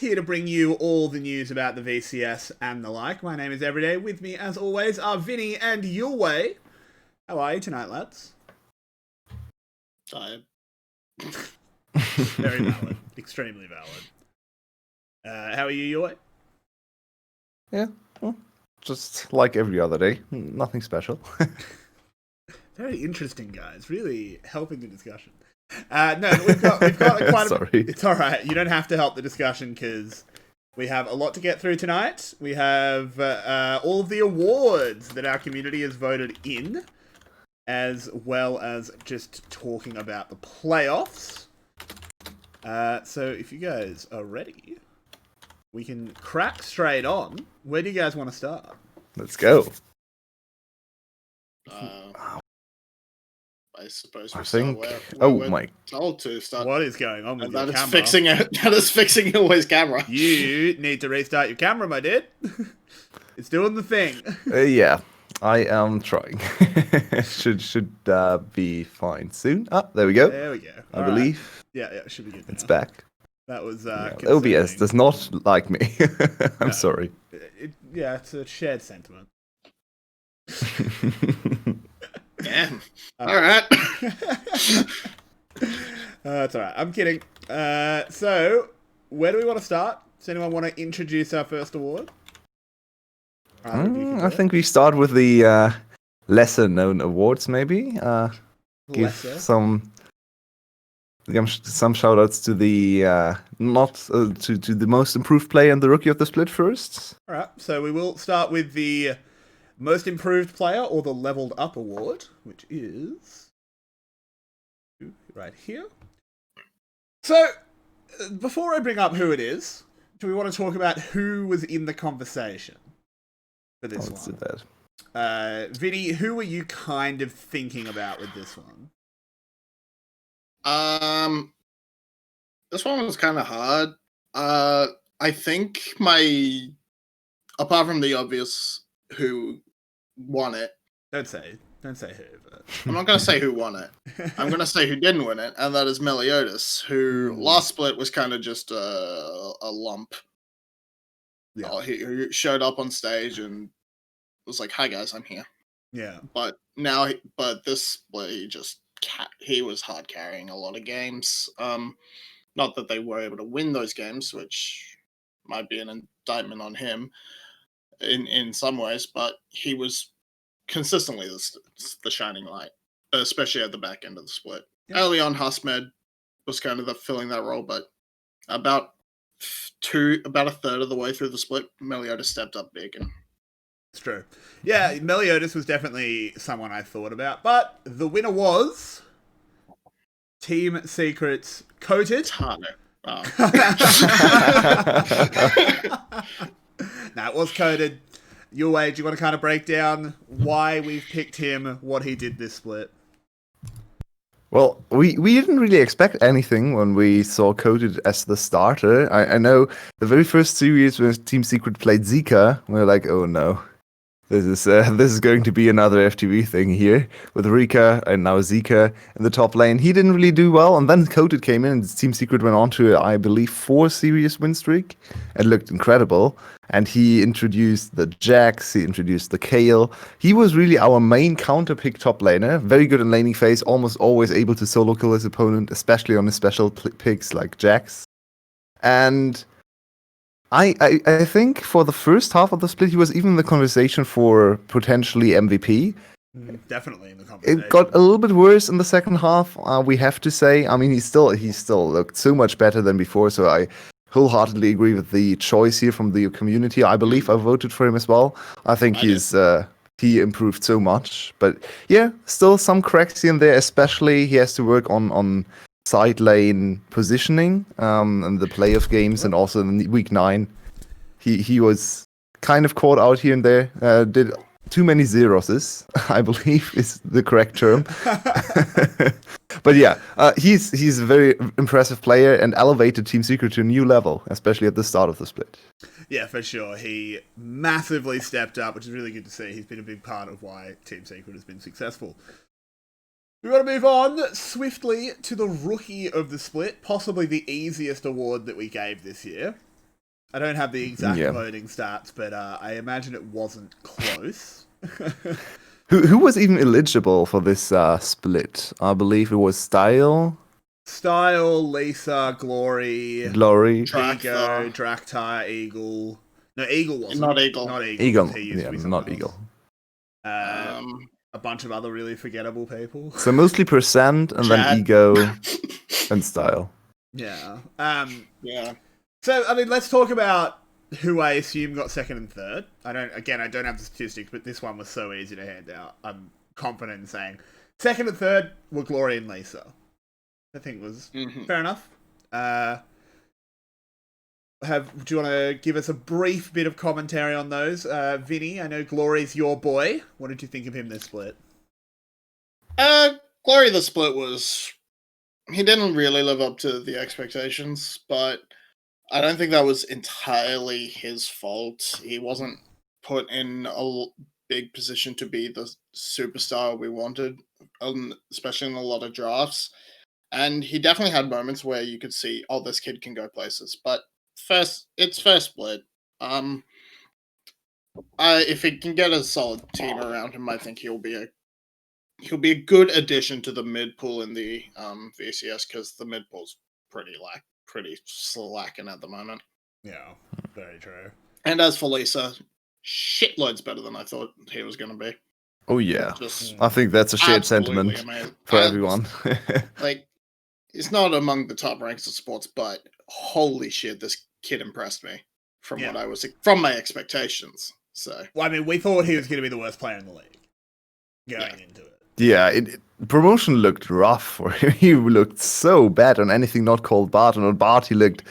here to bring you all the news about the VCS and the like. My name is EveryWei. With me, as always, are Vinnie and Yulwei. How are you tonight, lads? Tired. Very valid. Extremely valid. How are you, Yulwei? Yeah, well, just like every other day. Nothing special. Very interesting, guys. Really helping the discussion. No, we've got quite Sorry. It's all right. You don't have to help the discussion because we have a lot to get through tonight. We have all of the awards that our community has voted in, as well as just talking about the playoffs. So if you guys are ready, we can crack straight on. Where do you guys want to start? Let's go. I suppose we I start think. where Oh we're my! told to start. What is going on with And your that is camera? fixing Yulwei's camera. You need to restart your camera, my dude. It's doing the thing. Yeah, I am trying. should be fine soon. Ah, there we go. There we go. I All believe right. Yeah, it should be good. it's now. back. That was Yeah, concerning. OBS does not like me. I'm No. sorry. Yeah, it's a shared sentiment. Damn. All right. That's all right. I'm kidding. So, where do we want to start? Does anyone want to introduce our first award? Either of you can do I it. think we start with the lesser-known awards, maybe. Give Lesser. some shout-outs to the to the most improved player and the rookie of the split first. All right. So we will start with the most improved player or the leveled up award, which is right here. So, before I bring up who it is, do we want to talk about who was in the conversation for this Let's do one? that. Vinny, who were you kind of thinking about with this one? This one was kind of hard. I think apart from the obvious who won it, Don't say who, but I'm not going to say who won it. I'm going to say who didn't win it, and that is 𝗀𝘀, who last split was kind of just a lump. Yeah. Oh, he showed up on stage and was like, "Hi guys, I'm here." Yeah. But this split, he was hard carrying a lot of games. Not that they were able to win those games, which might be an indictment on him in some ways, but he was consistently the shining light, especially at the back end of the split. Yeah. Early on, 𝘀cie_𝗰𝗶𝗹𝘀 was kind of filling that role, but about a third of the way through the split, 𝗀𝘀 stepped up big. And It's true. Yeah, 𝗀𝘀 was definitely someone I thought about, but the winner was Team Secret's Coated. harder. Nah, it was Coated. Yulwei, do you want to kind of break down why we've picked him, what he did this split? Well, we didn't really expect anything when we saw Coded as the starter. I know the very first series when Team Secret played 𝘁𝗀𝗃, we were like, oh no, this is going to be another FTV thing here with 𝘁𝗃 and now 𝘁𝗃 in the top lane. He didn't really do well, and then Coded came in, and Team Secret went on to, I believe, 4 series win streak and looked incredible. And he introduced the Jax, he introduced the Kayle. He was really our main counter pick top laner. Very good in laning phase, almost always able to solo kill his opponent, especially on his special picks like Jax. And I think for the first half of the split, he was even in the conversation for potentially MVP. Definitely in the conversation. It got a little bit worse in the second half, we have to say. I mean, he still looked so much better than before, so I wholeheartedly agree with the choice here from the community. I believe I voted for him as well. I think he improved so much. But yeah, still some cracks here and there, especially he has to work on side lane positioning in the playoff games and also in week 9. He was kind of caught out here and there, did too many zeroses, I believe is the correct term. But yeah, he's a very impressive player and elevated Team Secret to a new level, especially at the start of the split. Yeah, for sure. He massively stepped up, which is really good to see. He's been a big part of why Team Secret has been successful. We want to move on swiftly to the rookie of the split, possibly the easiest award that we gave this year. I don't have the exact Yeah. voting stats, but I imagine it wasn't close. Who was even eligible for this split? I believe it was Style, Style, 𝘀cie, 𝘀cie, Glory, Ego, 𝘀cie, Eagle. No, Eagle wasn't. Not Eagle. Not Eagle. Eagle. 'Cause he used Yeah, to be not someone Eagle. else. A bunch of other really forgettable people. So mostly percent, and Chad. then Ego and Style. Yeah. Yeah. So, I mean, let's talk about who I assume got second and third. I don't have the statistics, but this one was so easy to hand out. I'm confident in saying second and third were 𝘀cie and 𝘀cie. I think was fair enough. Do you want to give us a brief bit of commentary on those? Vinny, I know 𝘀cie's your boy. What did you think of him this split? 𝘀cie the split was... He didn't really live up to the expectations, but I don't think that was entirely his fault. He wasn't put in a big position to be the superstar we wanted, especially in a lot of drafts. And he definitely had moments where you could see, oh, this kid can go places. But it's first split. If he can get a solid team around him, I think he'll be a good addition to the mid pool in the VCS, because the mid pool's pretty slacking at the moment. Yeah, very true. And as for 𝘀cie, shitloads better than I thought he was going to be. Oh yeah, Just I think that's a shared absolutely sentiment amazing. for everyone. Like, it's not among the top ranks of sports, but holy shit, this kid impressed me from my expectations. So, well, I mean, we thought he was going to be the worst player in the league going into it. Yeah, promotion looked rough for him. He looked so bad on anything not called Bart, and on Bart he looked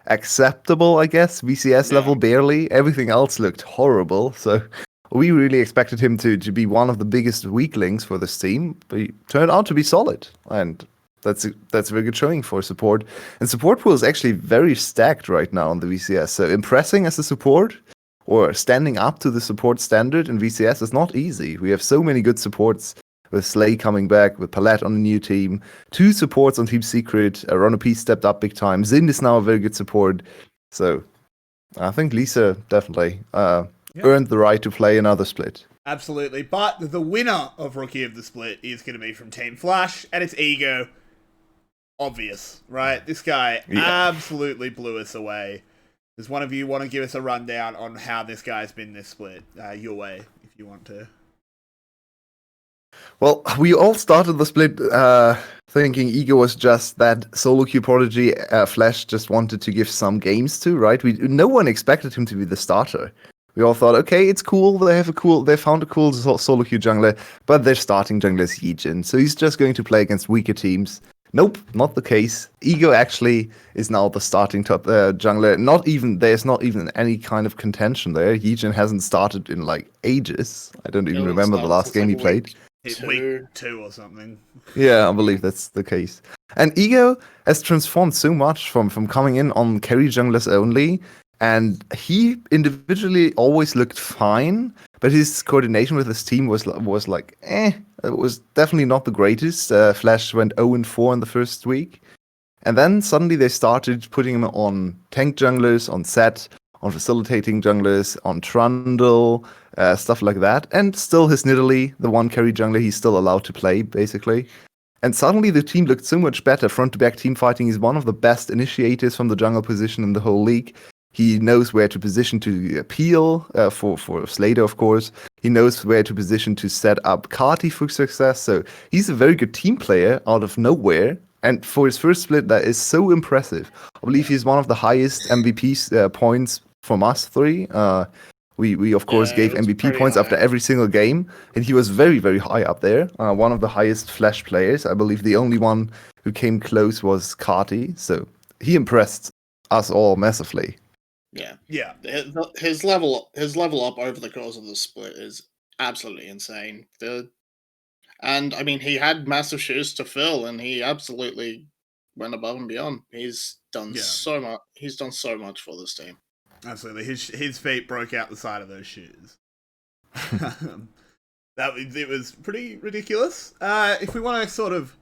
acceptable, I guess. VCS level barely. Everything else looked horrible. So we really expected him to be one of the biggest weaklings for this team, but he turned out to be solid, and that's a very good showing for support. And support pool is actually very stacked right now on the VCS. So impressing as a support or standing up to the support standard in VCS is not easy. We have so many good supports, with 𝘀cie coming back, with 𝘁𝐿LE on a new team, 2 supports on Team Secret, 𝘀 stepped up big time, 𝘁 is now a very good support. So I think 𝘀cie definitely earned the right to play another split. Absolutely, but the winner of Rookie of the Split is going to be from Team Flash, and it's Ego. Obvious, right? This guy absolutely blew us away. Does one of you want to give us a rundown on how this guy's been this split? Yulwei, if you want to. Well, we all started the split thinking Ego was just that solo queue prodigy Flash just wanted to give some games to, right? No one expected him to be the starter. We all thought, okay, it's cool. They found a cool solo queue jungler, but their starting jungler is Yijin, so he's just going to play against weaker teams. Nope, not the case. Ego actually is now the starting top jungler. There's not even any kind of contention there. Yijin hasn't started in like ages. I don't even remember the last game he played. Week 2 or something. Yeah, I believe that's the case. And Ego has transformed so much from coming in on carry junglers only, and he individually always looked fine, but his coordination with his team was like, It was definitely not the greatest. Flash went 0-4 in the first week, and then suddenly they started putting him on tank junglers, on set, on facilitating junglers, on Trundle, stuff like that. And still his Nidalee, the one carry jungler, he's still allowed to play, basically. And suddenly the team looked so much better. Front-to-back team fighting is one of the best initiators from the jungle position in the whole league. He knows where to position to appeal, for 𝘀cie, of course. He knows where to position to set up 𝘁cie for success. So he's a very good team player out of nowhere. And for his first split, that is so impressive. I believe he's one of the highest MVP points from us 3. We of course gave MVP points after every single game, and he was very, very high up there. One of the highest Flash players. I believe the only one who came close was 𝘁cie. So he impressed us all massively. Yeah. His level up over the course of the split is absolutely insane. And I mean, he had massive shoes to fill, and he absolutely went above and beyond. He's done so much. He's done so much for this team. Absolutely, his feet broke out the side of those shoes. It was pretty ridiculous. If we want to sort of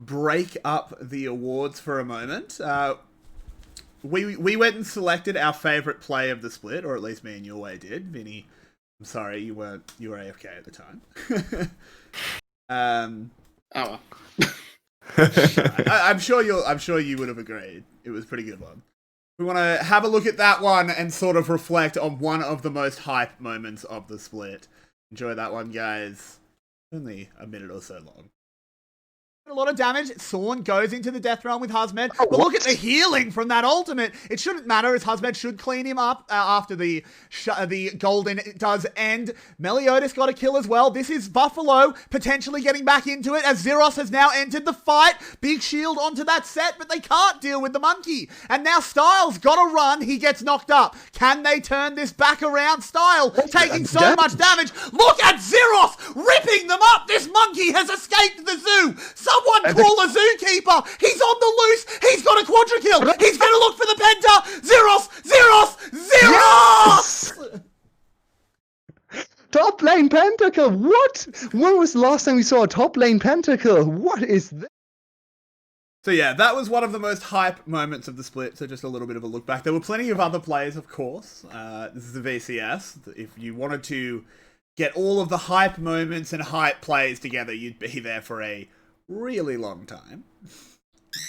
break up the awards for a moment, we went and selected our favorite play of the split, or at least me and Yulwei did. Vinnie, I'm sorry, you were AFK at the time. Oh. I'm sure you would have agreed. It was a pretty good one. We want to have a look at that one and sort of reflect on one of the most hype moments of the split. Enjoy that one, guys. Only a minute or so long. A lot of damage. Sorn goes into the death realm with 𝘁𝗲𝗺. But look at the healing from that ultimate. It shouldn't matter as 𝘁𝗲𝗺 should clean him up after the golden does end. 𝘁𝗀𝘀 got a kill as well. This is Buffalo potentially getting back into it as 𝘂𝘂 has now entered the fight. Big shield onto that set, but they can't deal with the monkey. And now Styles got to run. He gets knocked up. Can they turn this back around? Styles taking so much damage. Look at 𝘂𝘂 ripping them up. This monkey has escaped the zoo. Someone call a zookeeper! He's on the loose! He's got a quadra kill! He's gonna look for the penta! 𝘂𝘂𝘂𝘂! Top lane pentakill! What? When was the last time we saw a top lane pentakill? What is this? So yeah, that was one of the most hype moments of the split, so just a little bit of a look back. There were plenty of other plays, of course. This is a VCS. If you wanted to get all of the hype moments and hype plays together, you'd be there for a really long time.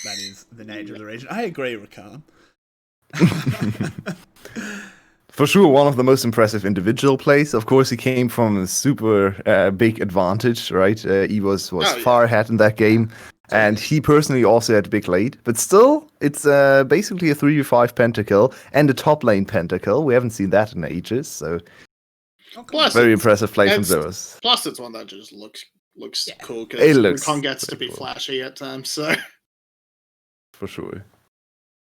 That is the nature of the region. I agree, Rakan. For sure, one of the most impressive individual plays. Of course, he came from a super big advantage, right? He was far ahead in that game. And he personally also had a big lead. But still, it's basically a 3v5 pentakill and a top lane pentakill. We haven't seen that in ages, so... Plus, very impressive play from 𝘂𝘂. Plus, it's one that just looks cool, It because looks Rakan gets to be cool. flashy at times, so... For sure.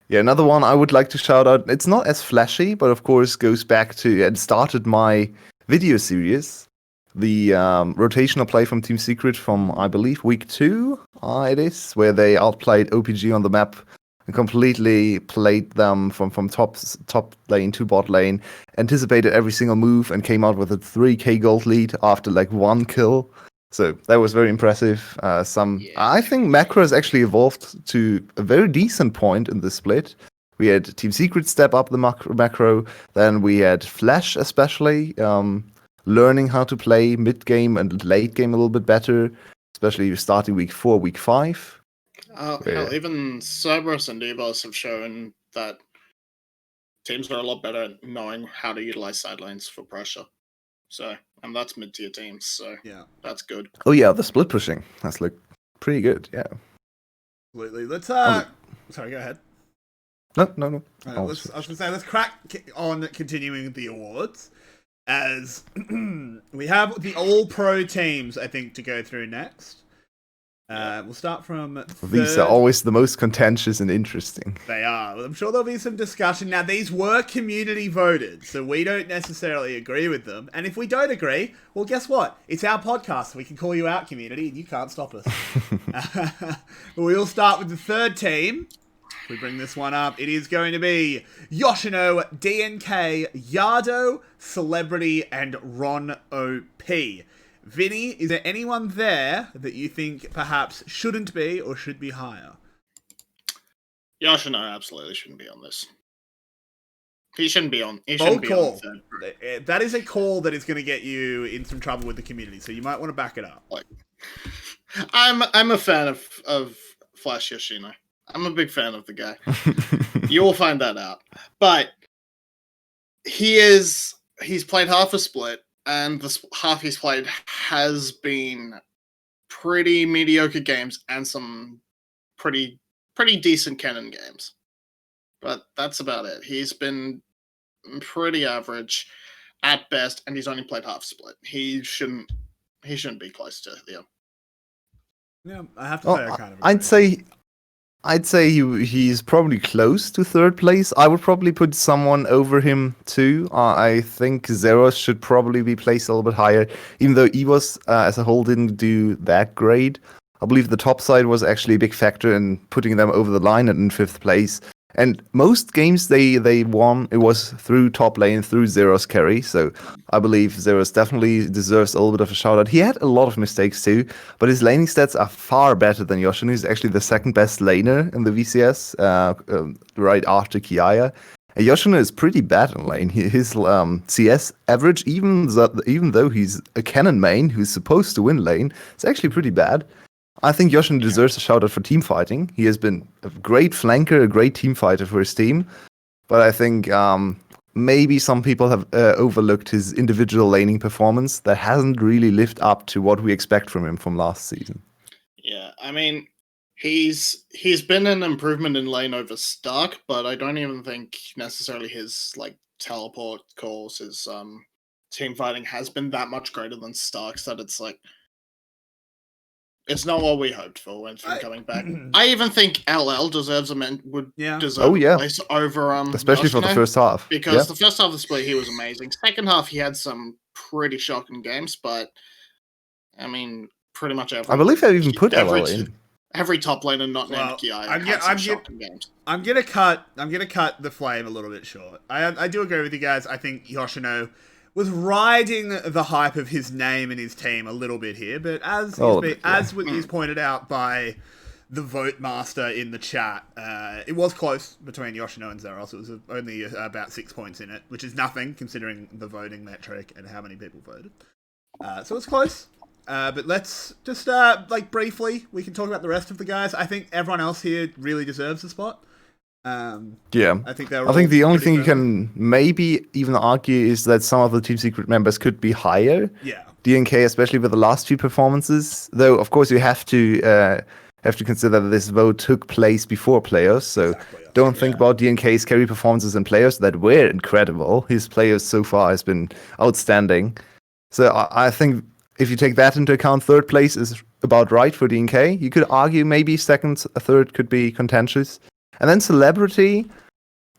Yeah, another one I would like to shout out. It's not as flashy, but of course goes back to and started my video series. The rotational play from Team Secret from, I believe, week 2, it is, where they outplayed OPG on the map and completely played them from top lane to bot lane, anticipated every single move, and came out with a 3k gold lead after like 1 kill. So that was very impressive. I think macro has actually evolved to a very decent point in the split. We had Team Secret step up the macro, then we had 𝘂𝘂 especially learning how to play mid game and late game a little bit better, especially starting week 4, week 5. Hell, even Cerberus and EVOS have shown that teams are a lot better at knowing how to utilize side lanes for pressure. So, and that's mid-tier teams, so yeah, that's good. Oh yeah, the split pushing. That's like pretty good, yeah. Absolutely. Let's sorry, go ahead. No. Right, I was gonna say, let's crack on continuing the awards. As we have the all-pro teams, I think, to go through next. We'll start from These are always the most contentious and interesting. They are. I'm sure there'll be some discussion. Now, these were community voted, so we don't necessarily agree with them. And if we don't agree, well, guess what? It's our podcast. We can call you out, community, and you can't stop us. But we'll start with the third team. If we bring this one up, it is going to be Yoshino, DNK, Yardo, Celebrity, and Ron OP. Vinny, is there anyone there that you think perhaps shouldn't be or should be higher? Yoshino absolutely shouldn't be on this. He shouldn't be on. He Bold shouldn't be call. on third. That is a call that is going to get you in some trouble with the community, so you might want to back it up. I'm a fan of 𝘂𝘂 Yoshino. I'm a big fan of the guy. You'll find that out. But he's played half a split, and the half he's played has been pretty mediocre games and some pretty decent Kennen games. But that's about it. He's been pretty average at best, and he's only played half split. He shouldn't be close to the. Yeah, I have to say, I kind of agree. I'd say he's probably close to third place. I would probably put someone over him too. I think 𝘂𝘂 should probably be placed a little bit higher, even though EVOS as a whole didn't do that great. I believe the top side was actually a big factor in putting them over the line and in 5th place. And most games they won, it was through top lane, through Zero's carry. So I believe Zero's definitely deserves a little bit of a shout out. He had a lot of mistakes too, but his laning stats are far better than Yoshino. He's actually the second best laner in the VCS, right after 𝘀cie. And Yoshino is pretty bad in lane. His CS average, even though he's a cannon main who's supposed to win lane, it's actually pretty bad. I think Yoshino deserves a shout out for team fighting. He has been a great flanker, a great team fighter for his team. But I think maybe some people have overlooked his individual laning performance that hasn't really lived up to what we expect from him from last season. Yeah, I mean, he's been an improvement in lane over Stark, but I don't even think necessarily his like teleport calls, his team fighting has been that much greater than Stark's. That it's like it's not what we hoped for when it's coming back. I even think LL deserves deserve a place over especially for the first half. Because the first half of the split he was amazing. Second half he had some pretty shocking games, but I mean pretty much every I believe I even put LL in. Every top laner not named 𝘀cie had some shocking games. I'm gonna cut the flame a little bit short. I do agree with you guys. I think Yoshino was riding the hype of his name and his team a little bit here, but as is pointed out by the vote master in the chat, it was close between Yoshino and Zeros. It was only about 6 points in it, which is nothing considering the voting metric and how many people voted. So it's close. But let's just briefly, we can talk about the rest of the guys. I think everyone else here really deserves a spot. I think the only thing you can maybe even argue is that some of the Team Secret members could be higher. Yeah. 𝘀cie, especially with the last few performances, though of course you have to consider that this vote took place before playoffs, so don't think about 𝘀cie's carry performances in playoffs that were incredible. His players so far has been outstanding. So I think if you take that into account, third place is about right for 𝘀cie. You could argue maybe second, third could be contentious. And then Celebrity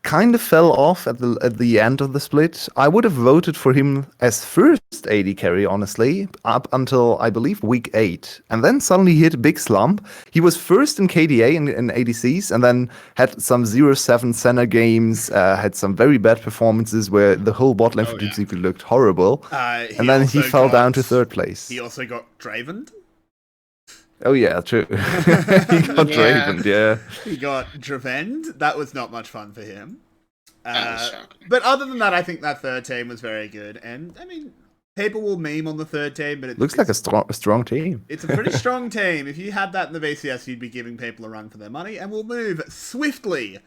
kind of fell off at the end of the split. I would have voted for him as first AD carry, honestly, up until, I believe, week 8. And then suddenly he hit a big slump. He was first in KDA in ADCs, and then had some 0-7 Senna games, had some very bad performances where the whole bot lane for Team Secret looked horrible. And then he fell down to third place. He also got Dravened. Oh yeah, true. He got Dravened, He got Dravened. That was not much fun for him. But other than that, I think that third team was very good. And, I mean, people will meme on the third team, but it looks like a strong team. It's a pretty strong team. If you had that in the VCS, you'd be giving people a run for their money. And we'll move swiftly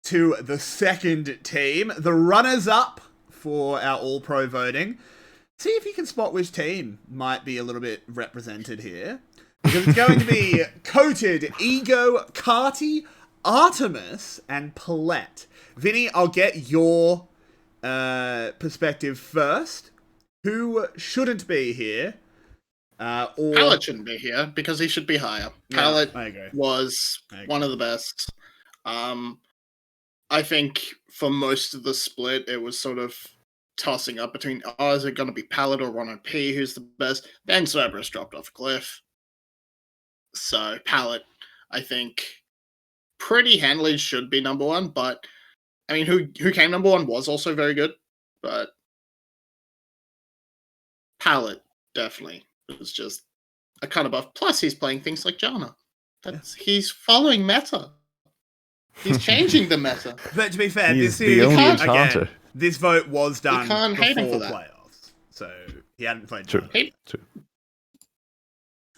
to the second team, the runners-up for our All-Pro voting. See if you can spot which team might be a little bit represented here. Because it's going to be Coated, Ego, 𝘀cie, Artemis, and 𝘀. Vinny, I'll get your perspective first. Who shouldn't be here? 𝘀cie shouldn't be here because he should be higher. 𝘀cie was one of the best. I think for most of the split, it was sort of tossing up between, is it going to be 𝘀cie or 1OP? Who's the best? Then Cerberus dropped off a cliff. So 𝘀cie, I think, pretty handily should be number one. But I mean, who came number one was also very good. But 𝘀cie definitely was just a cut above. Plus, he's playing things like Janna. He's following meta. He's changing the meta. But to be fair, this vote was done before playoffs, so he hadn't played. True.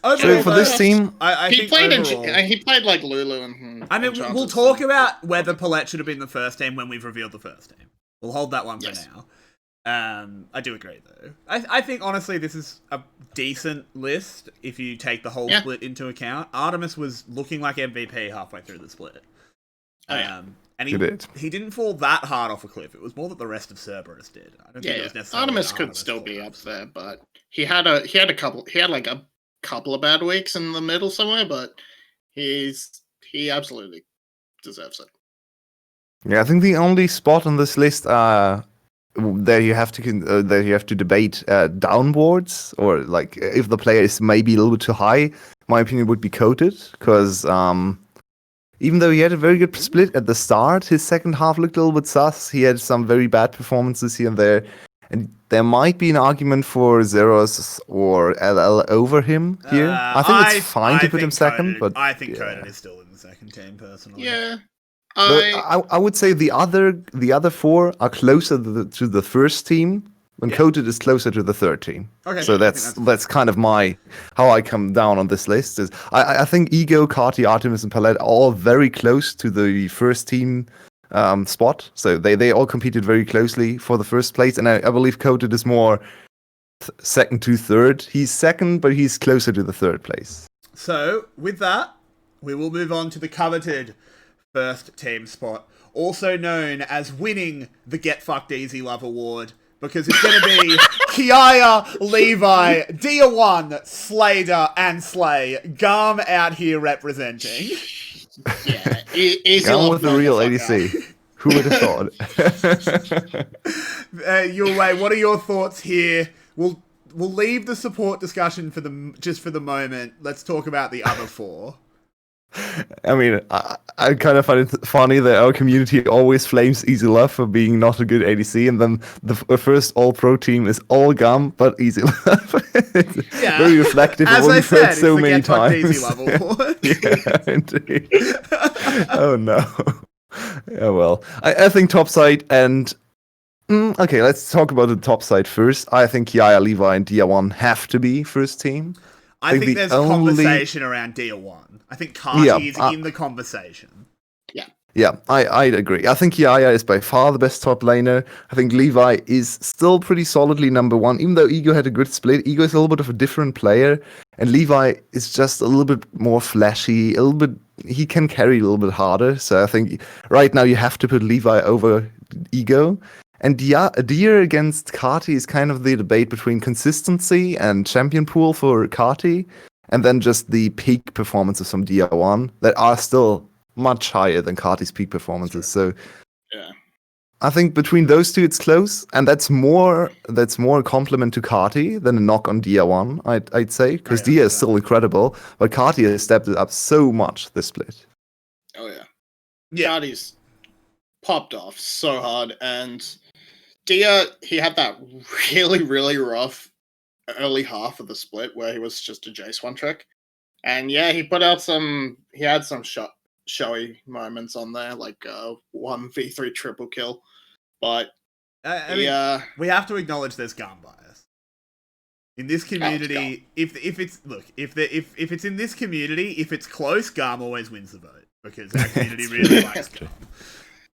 Overall, for this team, he played like Lulu and. I mean, we'll talk about whether 𝘀cie should have been the first team when we've revealed the first team. We'll hold that one for now. I do agree, though. I think honestly, this is a decent list if you take the whole split into account. Artemis was looking like MVP halfway through the split. And he didn't fall that hard off a cliff. It was more that the rest of Cerberus did. I don't think it was necessarily Artemis could still be up there, but he had a couple of bad weeks in the middle somewhere, but he absolutely deserves it. Yeah, I think the only spot on this list that you have to debate downwards, or like if the player is maybe a little bit too high. My opinion would be Coated, because even though he had a very good split at the start, his second half looked a little bit sus. He had some very bad performances here and there. And there might be an argument for Zeros or LL over him here. I think it's fine to put him second, but I think Conan is still in the second team personally. Yeah. I would say the other four are closer to the first team, when Coated is closer to the third team. Okay. So that's kind of how I come down on this list. Is I think Ego, 𝘁𝗀, Artemis, and Palette are all very close to the first team spot. So they all competed very closely for the first place, and I believe Coated is more second to third. He's second, but he's closer to the third place. So with that, we will move on to the coveted first team spot, also known as winning the Get Fucked Easy Love Award, because it's going to be 𝘁𝗀, Levi, 𝘁𝗀, Slader, and Slay. 𝘀𝗀 out here representing. Yeah, easy Gone with the real ADC. Who would have thought? Yulwei, what are your thoughts here? We'll leave the support discussion for the moment. Let's talk about the other four. I mean, I kind of find it funny that our community always flames Easy Love for being not a good ADC, and then the first all-pro team is all 𝘀𝗀 but Easy Love. Yeah. Very reflective of what we've heard so many times. Easy Love Award. Yeah, indeed. Oh no. Yeah, well, I think top side and okay, let's talk about the top side first. I think 𝘁𝗀, Levi, and 𝘁𝗀 have to be first team. I think there's conversation around 𝘁𝗀. I think 𝘁𝗀 is in the conversation. Yeah, I'd agree. I think 𝘁𝗀 is by far the best top laner. I think Levi is still pretty solidly number one, even though Ego had a good split. Ego is a little bit of a different player, and Levi is just a little bit more flashy, he can carry a little bit harder. So I think right now you have to put Levi over Ego. And yeah, Deer against 𝘁𝗀 is kind of the debate between consistency and champion pool for 𝘁𝗀, and then just the peak performances from 𝘁𝗀 that are still much higher than 𝘁𝗀's peak performances. So Yeah. I think between those two it's close, and that's more a compliment to 𝘁𝗀 than a knock on 𝘁𝗀, I'd say, because Dia is still incredible, but 𝘁𝗀 has stepped it up so much this split. Oh yeah. 𝘁𝗀's popped off so hard, and Dia, he had that really, really rough early half of the split where he was just a Jace one trick. And yeah, he had some showy moments on there, like 1v3 triple kill. But I mean, we have to acknowledge there's 𝘀𝗀 bias. In this community, if it's in this community, if it's close, 𝘀𝗀 always wins the vote, because our community really likes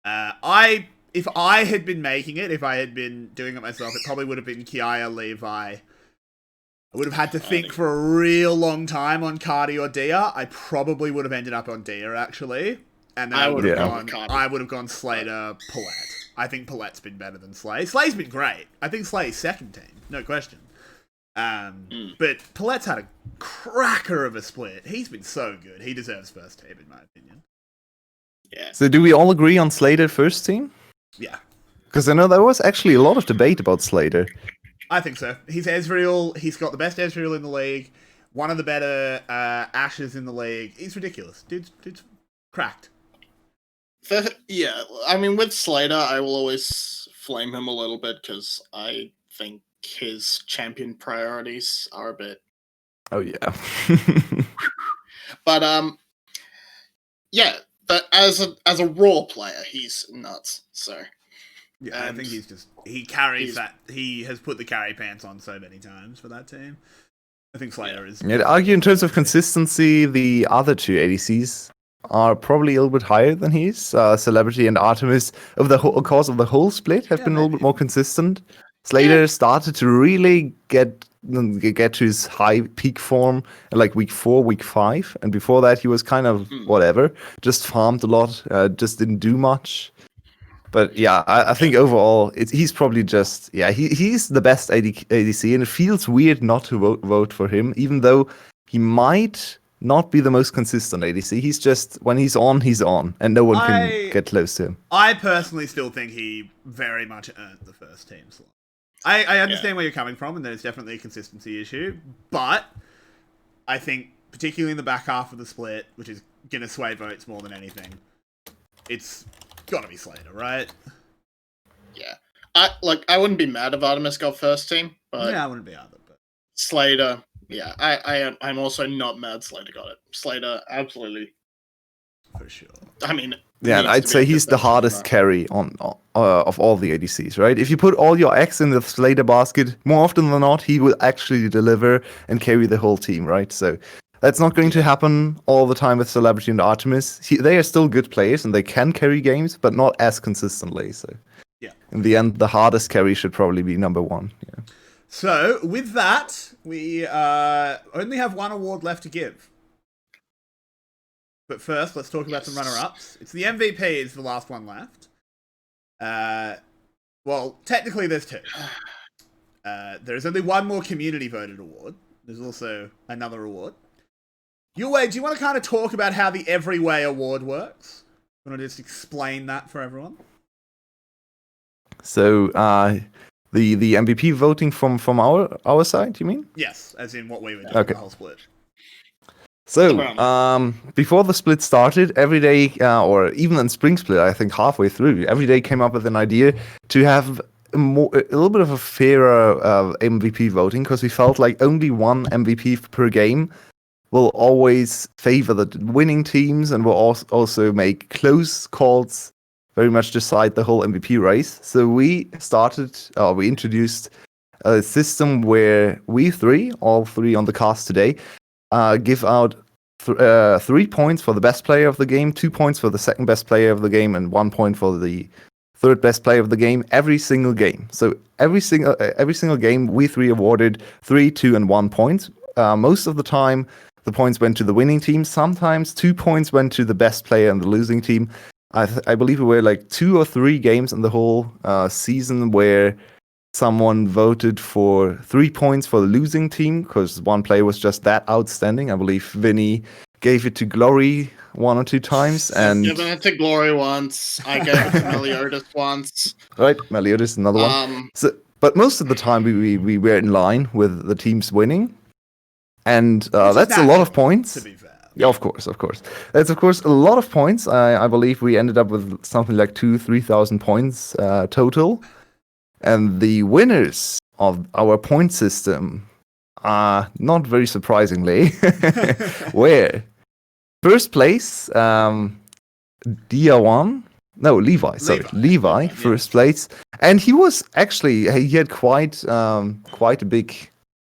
𝘀𝗀. If I had been making it, if I had been doing it myself, it probably would have been 𝘁𝗀, Levi. I would have had to think for a real long time on 𝘁𝗀 or Dia. I probably would have ended up on Dia, actually. And then I would have gone Slater, Palette. I think Palette's been better than Slay. Slay's been great. I think Slay's second team, no question. But Palette's had a cracker of a split. He's been so good. He deserves first team, in my opinion. Yeah. So do we all agree on Slater first team? Yeah. Because I know there was actually a lot of debate about Slater. I think so. He's Ezreal. He's got the best Ezreal in the league. One of the better Ashes in the league. He's ridiculous. Dude's cracked. Yeah, I mean, with Slater, I will always flame him a little bit because I think his champion priorities are a bit... Oh, yeah. But, yeah, but as a raw player, he's nuts, so... Yeah, I think he carries that. He has put the carry pants on so many times for that team. I think Slater is... Yeah, to argue in terms of consistency, the other two ADCs are probably a little bit higher than he is. Celebrity and Artemis, over the course of the whole split, have been a little bit more consistent. Slater started to really get to his high peak form in like week 4, week 5, and before that he was kind of whatever, just farmed a lot, just didn't do much. But yeah, I think overall he's probably just he's the best ADC, and it feels weird not to vote for him, even though he might not be the most consistent ADC. He's just, when he's on, and no one can get close to him. I personally still think he very much earned the first team slot. I understand where you're coming from, and there's definitely a consistency issue, but I think particularly in the back half of the split, which is gonna sway votes more than anything, it's gotta be Slater, right? Yeah. I wouldn't be mad if Artemis got first team, but Yeah, I wouldn't be either. But Slater, yeah, I'm also not mad Slater got it. Slater, absolutely. for sure. I mean, Yeah, and needs I'd to say be a he's the defensive hardest runner. carry on of all the ADCs, right? If you put all your eggs in the Slater basket, more often than not, he will actually deliver and carry the whole team, right? So that's not going to happen all the time with Celebrity and Artemis. They are still good players and they can carry games, but not as consistently. So Yeah. in the end, the hardest carry should probably be number one. Yeah. So, with that, we only have one award left to give. But first, let's talk about some runner-ups. It's the MVP is the last one left. Well, technically there's two. There's only one more community-voted award. There's also another award. Yulwei, do you want to kind of talk about how the EveryWei award works? You want to just explain that for everyone? So the MVP voting from our side, you mean? Yes, as in what we would do Okay. the whole split. So, before the split started, every day, or even in Spring Split, I think halfway through, every day came up with an idea to have a little bit of a fairer MVP voting, because we felt like only one MVP per game will always favor the winning teams and will also make close calls very much decide the whole MVP race. So we introduced a system where we all three on the cast today, give out 3 points for the best player of the game, 2 points for the second best player of the game, and 1 point for the third best player of the game every single game. So every single game, we three awarded 3, 2, and 1 points. Most of the time, the points went to the winning team. Sometimes 2 points went to the best player and the losing team. I believe it were like 2 or 3 games in the whole season where someone voted for 3 points for the losing team because one player was just that outstanding. I believe Vinnie gave it to Glory 1 or 2 times, and Given it to Glory once. I gave it to Meliodas once. right, Meliodas another one. So, but most of the time we were in line with the teams winning, and that's a lot of points. To be fair. Yeah, of course. That's of course a lot of points. I believe we ended up with something like 2,000-3,000 points total. And the winners of our point system are, not very surprisingly, were first place, Levi, first place. And he was actually, he had quite a big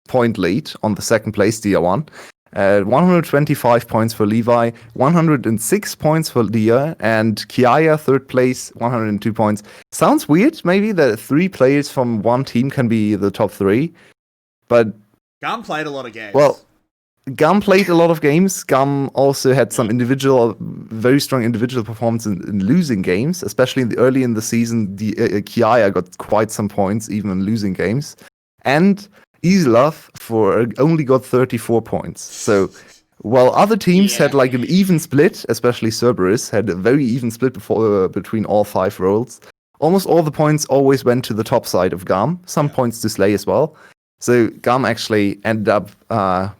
point lead on the second place, Dia1. 125 points for Levi, 106 points for Dia, and Kiaya, third place, 102 points. Sounds weird, maybe, that 3 players from one team can be the top 3, but Gum played a lot of games. Well, Gum played a lot of games. Gum also had some very strong individual performance in losing games, especially early in the season. Kiaya got quite some points, even in losing games. And Islov only got 34 points. So while other teams had like an even split, especially Cerberus had a very even split between all 5 roles, almost all the points always went to the top side of Gum. Some points to Slay as well. So Gum actually ended up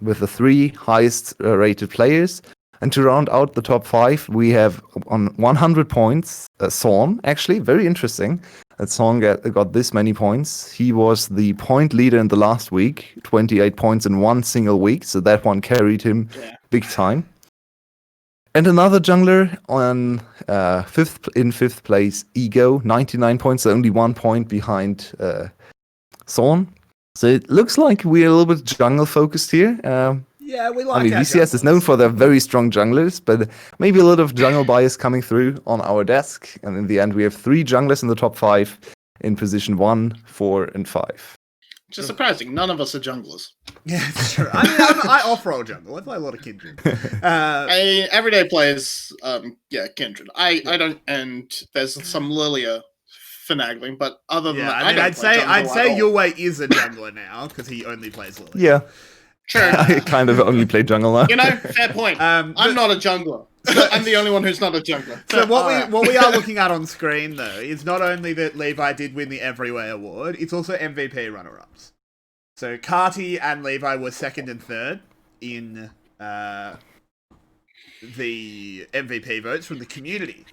with the 3 highest rated players. And to round out the top 5, we have on 100 points, Sawn, actually, very interesting. That Sawn got this many points. He was the point leader in the last week, 28 points in one single week, so that one carried him big time. And another jungler on fifth place, Ego, 99 points, so only 1 point behind Sawn. So it looks like we're a little bit jungle focused here. Yeah, we like. I mean, VCS is known for their very strong junglers, but maybe a lot of jungle bias coming through on our desk. And in the end, we have 3 junglers in the top 5 in position 1, 4, and 5. Which is surprising. None of us are junglers. Yeah, it's true. I mean, I off-roll jungle. I play a lot of Kindred. Everyday players, Kindred. I don't, and there's some Lilia finagling, but other than that, I'd say Yulwei is a jungler now because he only plays Lilia. Yeah. True. I kind of only play jungle now. You know, fair point. I'm not a jungler. I'm the only one who's not a jungler. So what we are looking at on screen, though, is not only that Levi did win the EveryWei award, it's also MVP runner-ups. So 𝘁cie and Levi were second and third in the MVP votes from the community.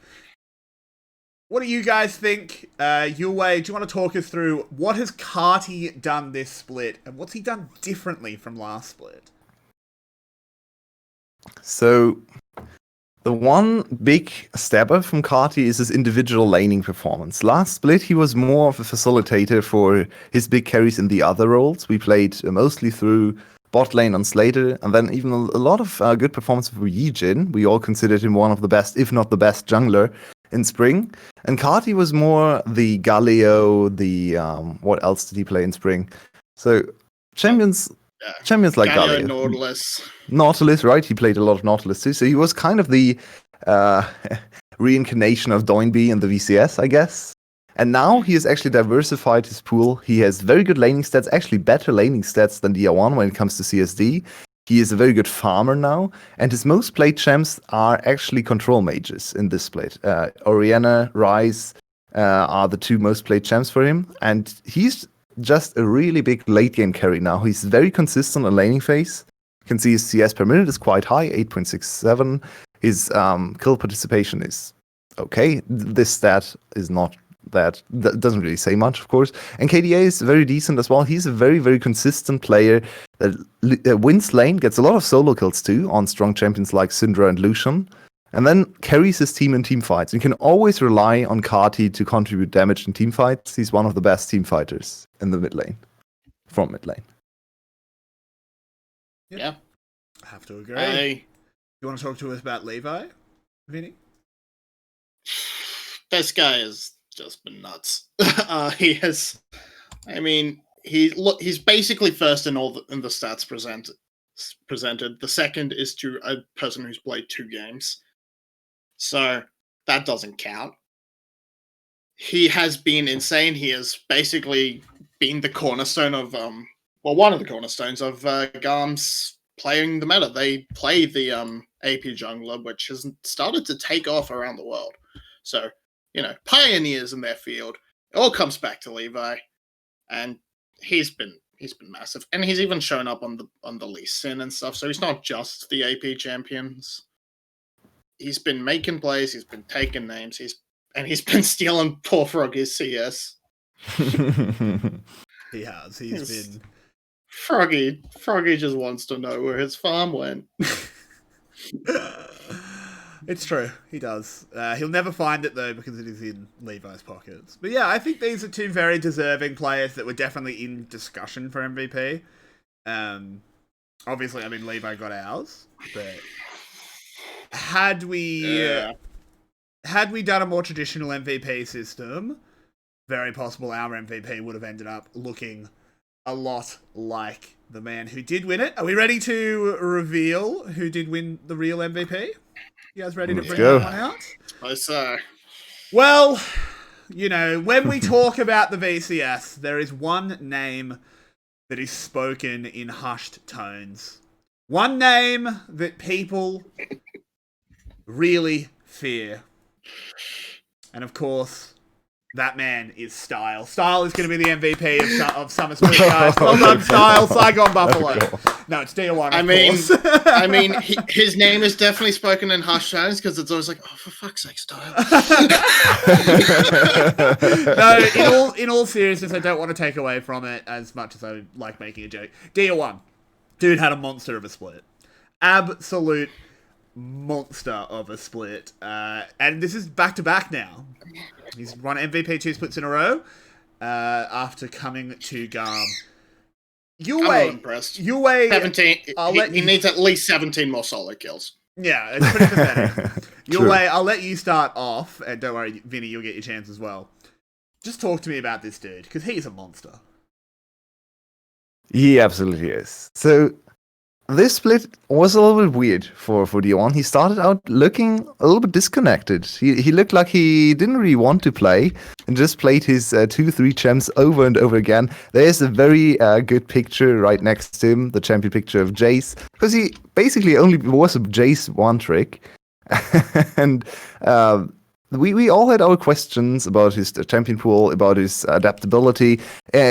What do you guys think? Yulwei, do you want to talk us through what has 𝘁𝗀𝗃 done this split, and what's he done differently from last split? So, the one big step up from 𝘁𝗀𝗃 is his individual laning performance. Last split, he was more of a facilitator for his big carries in the other roles. We played mostly through bot lane on Slater, and then even a lot of good performance for Yi-Jin. We all considered him one of the best, if not the best, jungler in Spring. And 𝘁𝗀𝗃 was more the Galio, the what else did he play in Spring? So champions like Galio. Nautilus, right? He played a lot of Nautilus too. So he was kind of the reincarnation of 𝘀𝗀𝗵 in the VCS, I guess. And now he has actually diversified his pool. He has very good laning stats, actually better laning stats than DR1 when it comes to CSD. He is a very good farmer now, and his most played champs are actually control mages in this split. Orianna, Ryze are the two most played champs for him, and he's just a really big late game carry now. He's very consistent on laning phase. You can see his CS per minute is quite high, 8.67. His kill participation is okay. This stat is not that doesn't really say much, of course. And KDA is very decent as well. He's a very, very consistent player that wins lane, gets a lot of solo kills too on strong champions like Syndra and Lucian, and then carries his team in team fights. You can always rely on 𝘁𝗃𝗃 to contribute damage in team fights. He's one of the best team fighters in the mid lane, from mid lane. Yeah. I have to agree. You want to talk to us about Levi, Vinnie? This guy has just been nuts. He has, I mean, he's basically first in all in the stats presented. The second is to a person who's played 2 games, so that doesn't count. He has been insane. He has basically been the cornerstone of one of the cornerstones of 𝘀𝗀𝗃's playing the meta. They play the AP jungler, which has started to take off around the world. So, pioneers in their field. It all comes back to Levi, and he's been massive. And he's even shown up on the Lee Sin and stuff. So he's not just the AP champions. He's been making plays. He's been taking names. He's been stealing poor Froggy's CS. He has. He's been. Froggy just wants to know where his farm went. It's true, he does. He'll never find it though because it is in Levi's pockets. But yeah, I think these are 2 very deserving players that were definitely in discussion for MVP. Obviously, I mean Levi got ours, but had we done a more traditional MVP system, very possible our MVP would have ended up looking a lot like the man who did win it. Are we ready to reveal who did win the real MVP? You guys ready to bring that one out? Yes, sir. Well, when we talk about the VCS, there is one name that is spoken in hushed tones. One name that people really fear. And of course, that man is 𝘀𝗀. 𝘀𝗀 is going to be the MVP of Summer Split, guys. Well done, 𝘀𝗀. Saigon Buffalo. No, it's DR1, I mean, his name is definitely spoken in hushed tones because it's always like, oh, for fuck's sake, 𝘀𝗀. No, in all seriousness, I don't want to take away from it as much as I like making a joke. DR1. Dude had a monster of a split. Absolute monster of a split. And this is back-to-back now. He's won MVP 2 splits in a row after coming to 𝘀𝗀𝗃. I'm impressed. Yulwei, 17. He needs at least 17 more solo kills. Yeah, it's pretty pathetic. Yulwei, I'll let you start off, and don't worry, Vinnie, you'll get your chance as well. Just talk to me about this dude, because he's a monster. He absolutely is. So, this split was a little bit weird for DR1. He started out looking a little bit disconnected. He looked like he didn't really want to play and just played his 2-3 champs over and over again. There's a very good picture right next to him, the champion picture of 𝘀𝗃, because he basically only was a 𝘀𝗃 one trick. And we all had our questions about his champion pool, about his adaptability.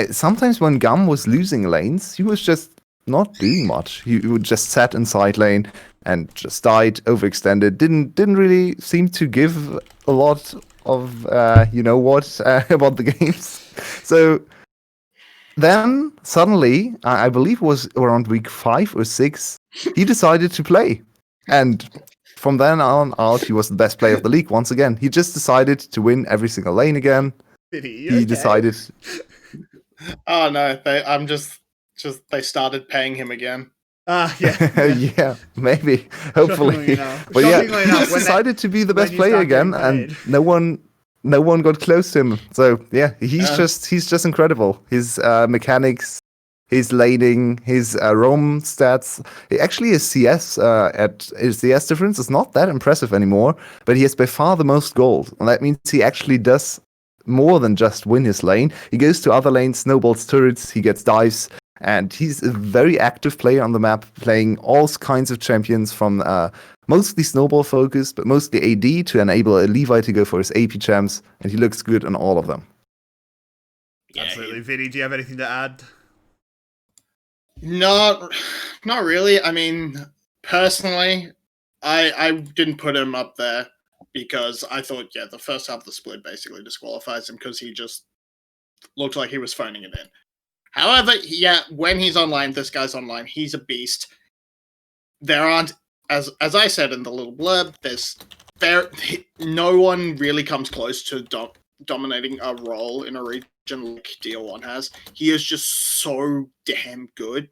Sometimes when 𝘀𝗀𝗃 was losing lanes, he was just not doing much. He would just sat in side lane and just died, overextended. Didn't really seem to give a lot of about the games. So then suddenly, I believe it was around week 5 or 6, he decided to play, and from then on out, he was the best player of the league once again. He just decided to win every single lane again. He decided. Oh no, they started paying him again. Yeah. Yeah, maybe, hopefully. But yeah, he just decided to be the best player again, and no one got close to him. So yeah, he's just incredible. His mechanics, his laning, his roam stats. Actually, his CS his CS difference is not that impressive anymore. But he has by far the most gold, and that means he actually does more than just win his lane. He goes to other lanes, snowballs turrets, he gets dives, and he's a very active player on the map, playing all kinds of champions from mostly snowball focused, but mostly AD to enable a _EveryWei to go for his AP champs, and he looks good on all of them. Yeah, absolutely. Vinny, do you have anything to add? Not really. I mean, personally, I didn't put him up there because I thought, the first half of the split basically disqualifies him because he just looked like he was phoning it in. However, when he's online, this guy's online, he's a beast. There aren't, as I said in the little blurb, no one really comes close to dominating a role in a region like DL1 has. He is just so damn good.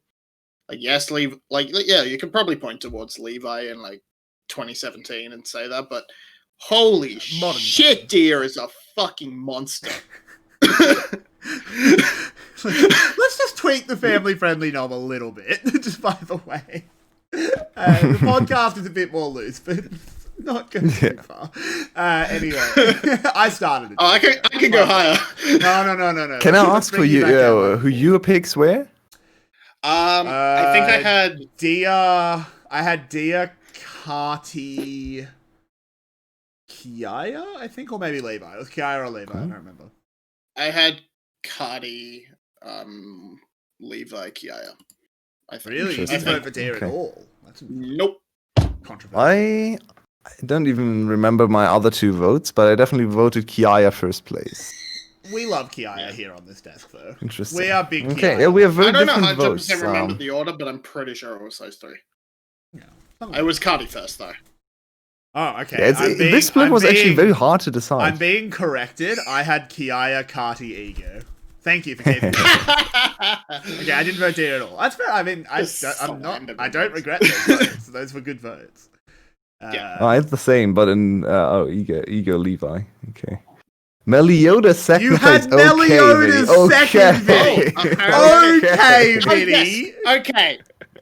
You can probably point towards 𝘀𝑸wei in 2017 and say that, but holy shit, Deer is a fucking monster. Let's just tweak the family-friendly knob a little bit, just by the way. The podcast is a bit more loose, but not going too far. Anyway, I started it. Oh, I can go higher. No. Can I ask who your picks were? I think I had Dia. I had Dia, 𝘁𝗶𝗶𝗀𝗀, 𝘁𝗏𝗀, I think, or maybe 𝘀𝑸wei. It was 𝘁𝗏𝗀 or 𝘀𝑸wei. I don't remember. I had 𝘁𝗏𝗺, 𝘀𝑸wei, 𝘁𝗏𝗀. I think. Really? You didn't vote for Dia at all? That's nope. Controversial. I don't even remember my other 2 votes, but I definitely voted 𝘁𝗏𝗀 first place. We love 𝘁𝗏𝗀 here on this desk, though. Interesting. We are big 𝘁𝗏𝗀. Okay, yeah, we have very different I don't know 100% votes. remember the order, but I'm pretty sure it was those 3. Yeah. It was 𝘁𝗏𝗺 first, though. Oh, okay. Yeah, this split was actually very hard to decide. I'm being corrected. I had 𝘁𝗏𝗀, 𝘁𝗏𝗺, ego. Thank you for keeping me. Okay, I didn't vote Dia at all. That's fair. I mean, I don't regret those votes. Those were good votes. It's the same, but in ego 𝘀𝑸wei. Okay. Meliodas second you place. You had Meliodas second, Vinny. Okay, Vinny. Okay.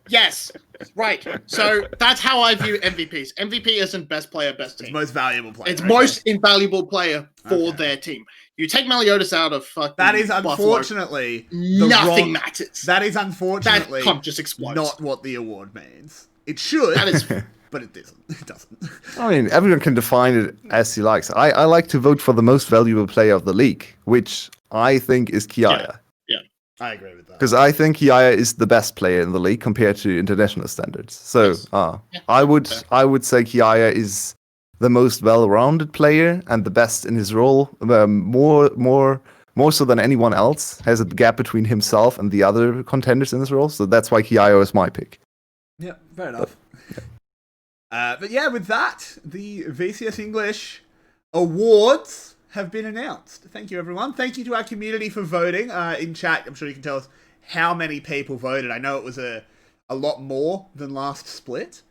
Yes. Right. So that's how I view MVPs. MVP isn't best player, best team. It's most valuable player. It's most invaluable player for their team. You take Meliodas out of fucking that is unfortunately nothing matters. That is unfortunately that just explodes. Not what the award means. It should. That is. But it doesn't. It doesn't. I mean, everyone can define it as he likes. I like to vote for the most valuable player of the league, which I think is 𝘁𝗏𝗀. Yeah. I agree with that. Because I think 𝘁𝗏𝗀 is the best player in the league compared to international standards. So I would say 𝘁𝗏𝗀 is the most well-rounded player and the best in his role. More so than anyone else, has a gap between himself and the other contenders in this role. So that's why 𝘁𝗏𝗀 is my pick. Yeah, fair enough. But yeah, with that, the VCS English awards have been announced. Thank you, everyone. Thank you to our community for voting. In chat, I'm sure you can tell us how many people voted. I know it was a lot more than last split,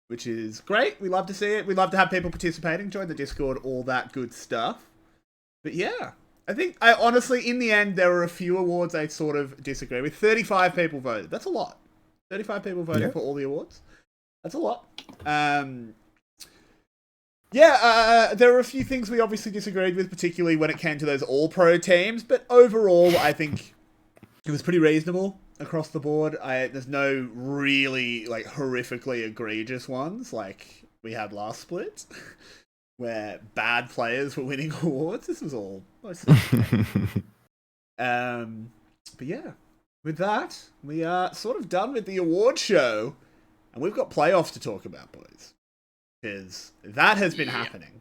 which is great. We love to see it. We love to have people participating. Join the Discord, all that good stuff. But yeah, I think, honestly, in the end, there were a few awards I sort of disagree with. 35 people voted. That's a lot. 35 people voting for all the awards. That's a lot. There were a few things we obviously disagreed with, particularly when it came to those all-pro teams, but overall, I think it was pretty reasonable across the board. There's no really, horrifically egregious ones, like we had last split, where bad players were winning awards. This was all mostly okay. But yeah, with that, we are sort of done with the award show, and we've got playoffs to talk about, boys. Because that has been happening.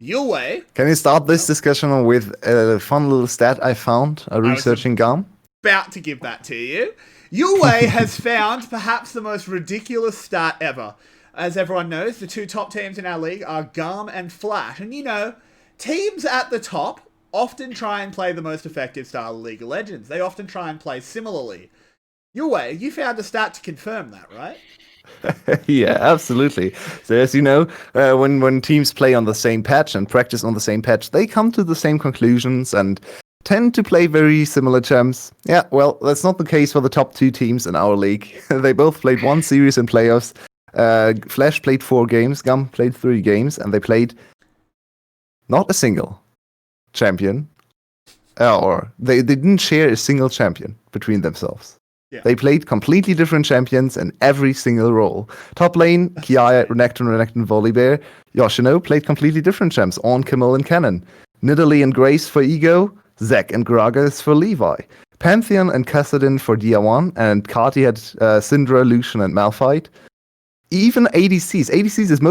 Yulwei. Can you start this discussion with a fun little stat I found researching GAM? About to give that to you. Yulwei has found perhaps the most ridiculous stat ever. As everyone knows, the two top teams in our league are GAM and Flash. And you know, teams at the top often try and play the most effective style of League of Legends. They often try and play similarly. Yulwei, you found a stat to confirm that, right? Yeah, absolutely. So as you know, when teams play on the same patch and practice on the same patch, they come to the same conclusions and tend to play very similar champs. Yeah, well, that's not the case for the top two teams in our league. They both played one series in playoffs. Flash played 4 games, GAM played 3 games, and they played not a single champion. Or they didn't share a single champion between themselves. Yeah. They played completely different champions in every single role. Top lane, 𝘀cie, Renekton, 𝘁𝗏𝗺. 𝘂𝑚 played completely different champs, 𝘁𝗏𝗃𝗀 and Cannon. Nidalee and Grace for Ego, 𝘧𝑄 and Gragas for Levi. Pantheon and Kassadin for DR1, and Kati had Syndra, Lucian, and Malphite. Even ADCs. ADCs is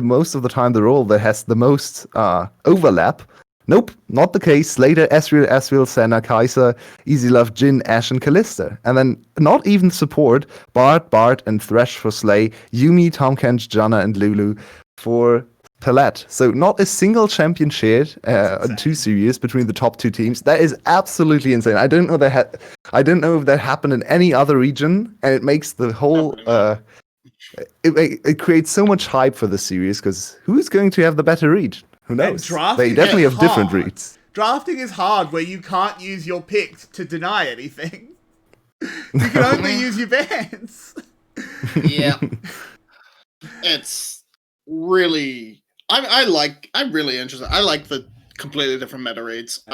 most of the time the role that has the most overlap. Nope, not the case. Slater, Ezreal, Senna, Kai'Sa, EasyLove, Jhin, Ashe, and Kalista. And then not even support, Bard, and Thresh for Slay, Yuumi, Tahm Kench, Janna, and Lulu for Palette. So not a single champion shared in 2 series between the top 2 teams. That is absolutely insane. I don't know if that happened in any other region, and it makes the whole it creates so much hype for the series, because who's going to have the better read? Who knows? They definitely have different reads. Drafting is hard where you can't use your picks to deny anything. You can only use your bans. Yeah. It's really... I'm really interested. I like the completely different meta reads.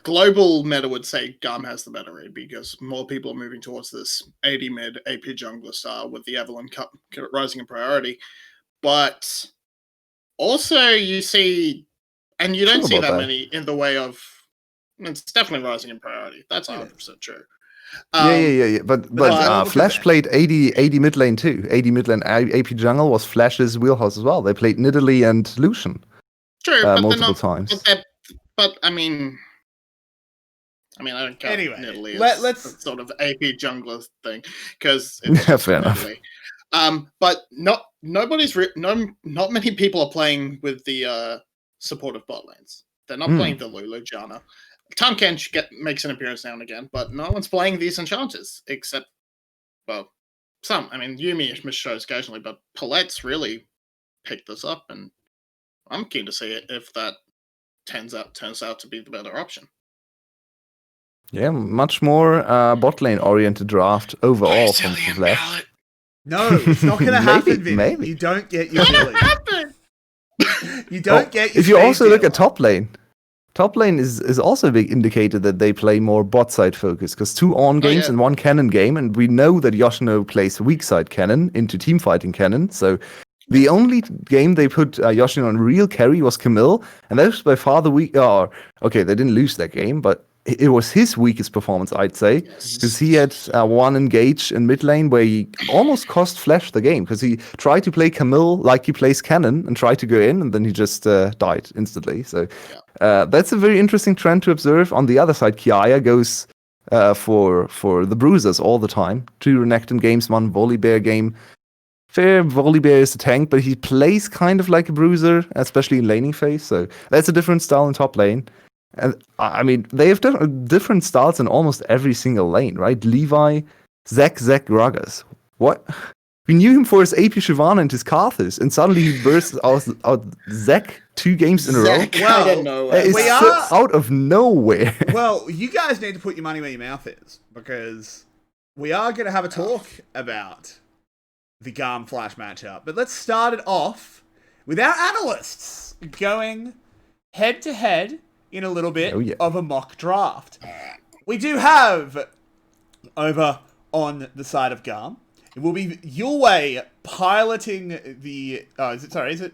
Global meta would say GAM has the better read because more people are moving towards this AD mid, AP jungler style with the Evelynn Cup rising in priority. But also you see, and you don't see that many in the way of, it's definitely rising in priority. That's 100% true. Yeah. But Flash played AD mid lane too. AD mid lane AP jungle was Flash's wheelhouse as well. They played Nidalee and Lucian. True, but multiple times. But I mean, I don't count Nidalee as let's sort of AP jungler thing because fair enough. But not many people are playing with the supportive bot lanes. They're not playing the Lulu, Janna. Tahm Kench makes an appearance now and again, but no one's playing these enchanters except, well, some. Yuumi shows occasionally, but Palette's really picked this up, and I'm keen to see it if that turns out to be the better option. Yeah, much more bot lane oriented draft overall from Flash. No, it's not going to happen, Vinnie. Maybe. You don't get your Billy. You don't get your If you also look deal. at top lane is also a big indicator that they play more bot side focus, because 2 on games and 1 cannon game, and we know that YoulWei plays weak side cannon into team fighting cannon, so the only game they put YoulWei on real carry was Camille, and that was by far the weak. Okay, they didn't lose that game, but it was his weakest performance, I'd say, because he had 1 engage in mid lane where he almost cost Flash the game, because he tried to play Camille like he plays cannon and tried to go in, and then he just died instantly. So that's a very interesting trend to observe. On the other side, 𝘀cie goes for the bruisers all the time. 2 Renekton games, 1 𝘁𝗏𝗺 game. Fair, 𝘁𝗏𝗺 is a tank, but he plays kind of like a bruiser, especially in laning phase. So that's a different style in top lane. And they have different styles in almost every single lane, right? Levi, 𝘧𝑄, Gragas. What? We knew him for his AP Shyvana and his Karthus, and suddenly he bursts out 𝘧𝑄 2 games in a row. Well, I don't know. It's out of nowhere. Well, you guys need to put your money where your mouth is, because we are going to have a talk about the GAM Flash matchup. But let's start it off with our analysts going head to head in a little bit of a mock draft. We do have, over on the side of GAM, it will be Yulwei piloting the... is it?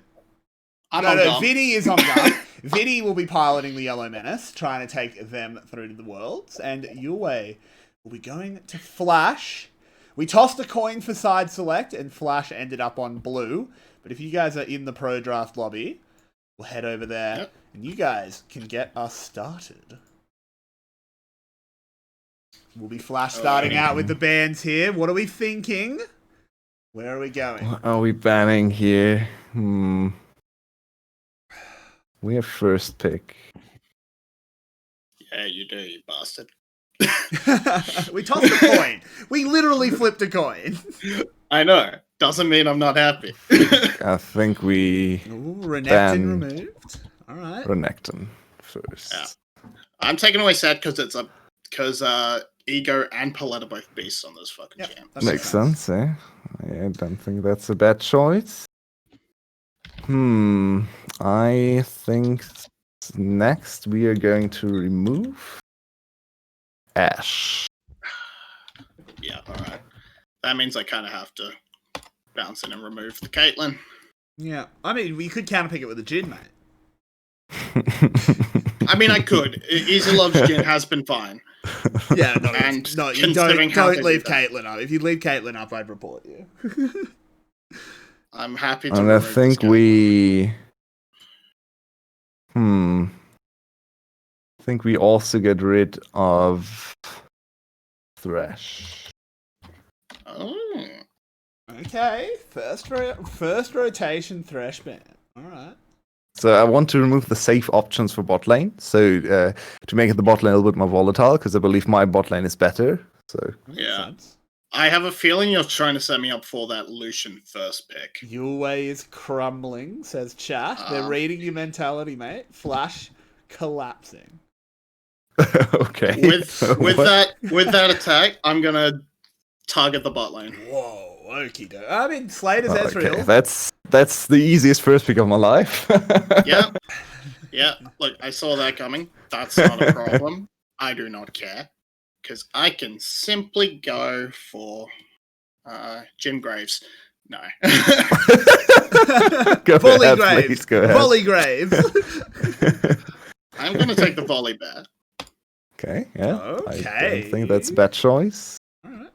No, Vinnie is on GAM. Vinnie will be piloting the Yellow Menace, trying to take them through to the Worlds, and Yulwei will be going to Flash. We tossed a coin for side select, and Flash ended up on blue. But if you guys are in the pro draft lobby, we'll head over there, and you guys can get us started. We'll be Flash starting out with the bands here. What are we thinking? Where are we going? What are we banning here? We have first pick. Yeah, you do, you bastard. We tossed a coin. We literally flipped a coin. I know. Doesn't mean I'm not happy. I think we Renekton removed. All right. Renekton first. Yeah. I'm taking away Set because Ego and Palette are both beasts on this fucking jam. Makes sense, eh? I don't think that's a bad choice. I think next we are going to remove Ashe. Yeah, alright. That means I kind of have to bounce in and remove the Caitlyn. Yeah. I mean, we could counterpick it with a Jhin, mate. I mean, I could. Easy Love's Jhin has been fine. Yeah, no, you don't leave Caitlyn up. If you leave Caitlyn up, I'd report you. I'm happy to. And I think we. I think we also get rid of Thresh. Oh. Okay, first rotation Thresh ban. All right. So I want to remove the safe options for bot lane, so to make the bot lane a little bit more volatile, because I believe my bot lane is better. So yeah, I have a feeling you're trying to set me up for that Lucian first pick. Yulwei is crumbling, says chat. They're reading your mentality, mate. Flash collapsing. Okay. With that attack, I'm gonna target the bot lane. Whoa. Okie doke. I mean, Slater's Ezreal. Okay, that's the easiest first pick of my life. Yeah. Look, I saw that coming. That's not a problem. I do not care, because I can simply go for Jim Graves. No. Volley Graves. Volley Graves. I'm gonna take the volley bear. Okay. Yeah. Okay. I don't think that's a bad choice.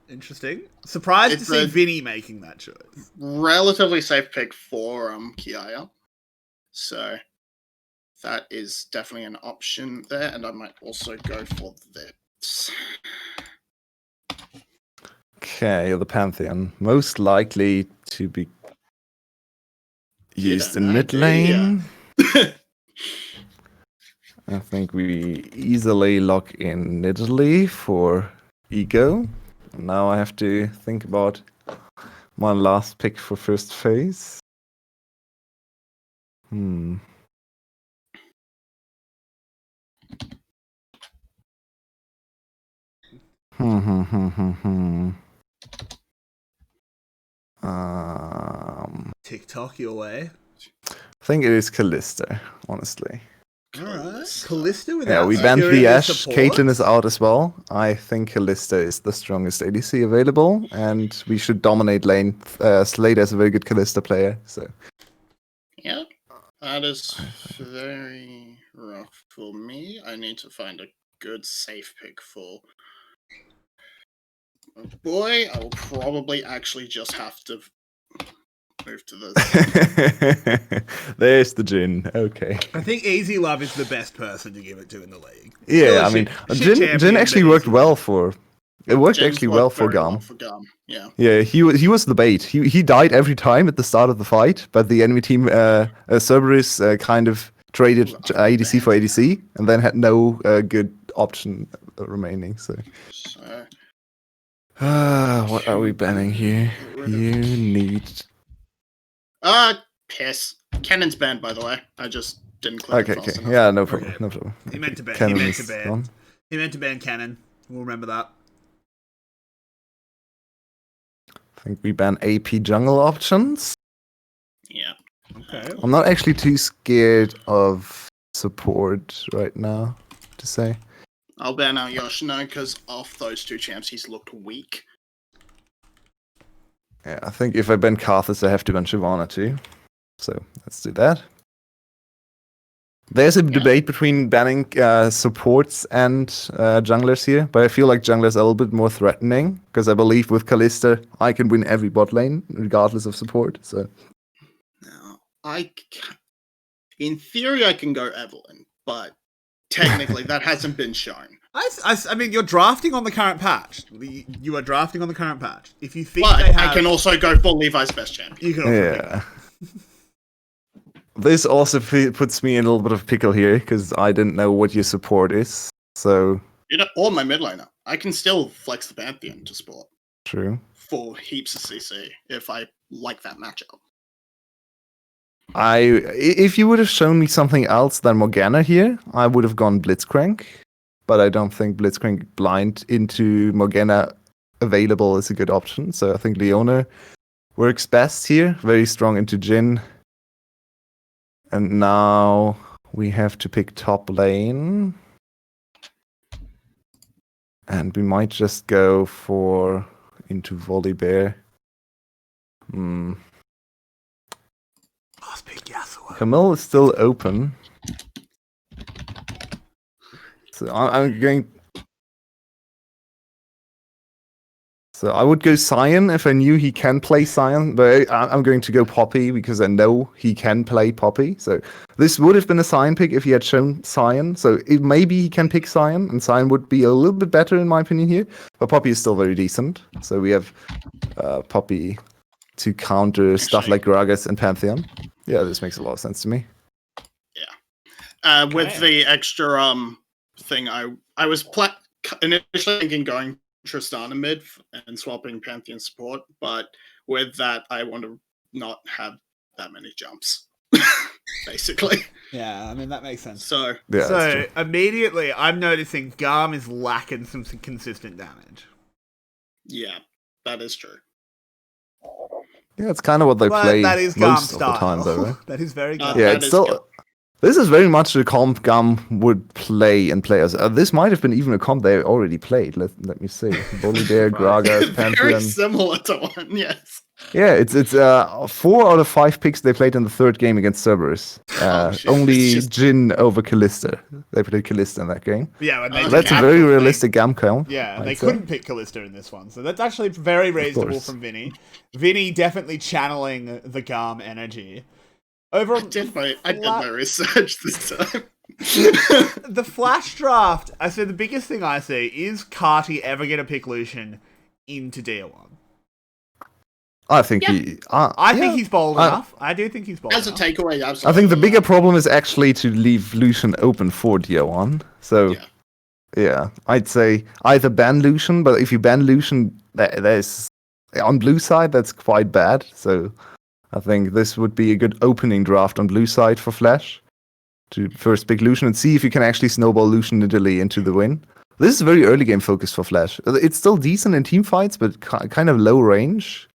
Interesting. Surprised to see Vinnie making that choice. Relatively safe pick for 𝘁𝗶𝗃. So that is definitely an option there, and I might also go for this. Okay, the Pantheon. Most likely to be used in mid lane. I think we easily lock in Nidalee for Ego. Now I have to think about my last pick for first phase. TikTok your way. I think it is 𝘁𝗧, honestly. Alright. 𝘁𝗧 without we banned the Ashe. support? Caitlyn is out as well. I think 𝘁𝗧 is the strongest ADC available, and we should dominate lane. Slater is a very good 𝘁𝗧 player, so. Yeah, that is very rough for me. I need to find a good safe pick for. Oh boy, I will probably actually just have to move to this. There's the Jhin. Okay. I think Easy Love is the best person to give it to in the league. Yeah, I mean, Jhin actually worked well for. It worked actually well for 𝘀𝗀. Yeah. Yeah, he was the bait. He died every time at the start of the fight, but the enemy team, Cerberus, kind of traded ADC for ADC, and then had no good option remaining. So. What are we banning here? You need. Piss. Cannon's banned, by the way. I just didn't click. Okay. Yeah, no problem. No problem. He meant to ban. Cannon He meant to is ban. gone. He meant to ban Cannon. We'll remember that. I think we ban AP jungle options. Yeah. Okay. I'm not actually too scared of support right now, to say. I'll ban out Yoshino because off those two champs, he's looked weak. Yeah, I think if I ban Karthus, I have to ban Shyvana too. So let's do that. There's a debate between banning supports and junglers here, but I feel like junglers are a little bit more threatening because I believe with 𝘁𝗃 I can win every bot lane regardless of support. So Now, in theory, I can go Evelyn, but technically that hasn't been shown. I mean, you're drafting on the current patch. You are drafting on the current patch. If you think But they have, I can also go for Levi's best champion. you can also pick yeah. This also puts me in a little bit of pickle here because I didn't know what your support is. So Or my mid laner. I can still flex the Pantheon to support true. for heaps of CC if I like that matchup. If you would have shown me something else than Morgana here, I would have gone Blitzcrank. But I don't think Blitzcrank blind into Morgana available is a good option. So I think Leona works best here. Very strong into Jhin. And now we have to pick top lane. And we might just go for into Volibear. Camille is still open. So I'm going. So I would go Sion if I knew he can play Sion, but I'm going to go Poppy because I know he can play Poppy. So this would have been a Sion pick if he had shown Sion. So maybe he can pick Sion, and Sion would be a little bit better in my opinion here. But Poppy is still very decent. So we have Poppy to counter stuff like Gragas and Pantheon. Yeah, this makes a lot of sense to me. Yeah. With the extra thing, I was initially thinking going Tristana mid and swapping Pantheon support, but with that, I want to not have that many jumps, basically. Yeah, I mean, that makes sense. So, immediately, I'm noticing Garm is lacking some consistent damage. Yeah, that is true. Yeah, it's kind of what they play that is most of the time, though, right? That is very Garm. Yeah, it's still... This is very much the comp Gum would play in players. This might have been even a comp they already played. Let me see. Volibear, Gragas, Pantheon. Very similar to one, yes. Yeah, it's 4 out of 5 picks they played in the third game against Cerberus. Only Jhin over 𝘁𝗃. They played 𝘁𝗃 in that game. Yeah, that's a very realistic Gam count. Yeah, they couldn't pick 𝘁𝗃 in this one, so that's actually very reasonable from Vinnie. Vinnie definitely channeling the Gam energy. I did my research this time. The Flash draft, I say the biggest thing I see is 𝘁𝗃 ever going to pick Lucian into D1. I think I think he's bold enough. I do think he's bold enough. As a takeaway, absolutely. I think the bigger problem is actually to leave Lucian open for D1. So, yeah, I'd say either ban Lucian, but if you ban Lucian, there's on blue side, that's quite bad. So I think this would be a good opening draft on blue side for Flash. To first pick Lucian and see if you can actually snowball Lucian Italy into the win. This is very early game focused for Flash. It's still decent in team fights, but kind of low range.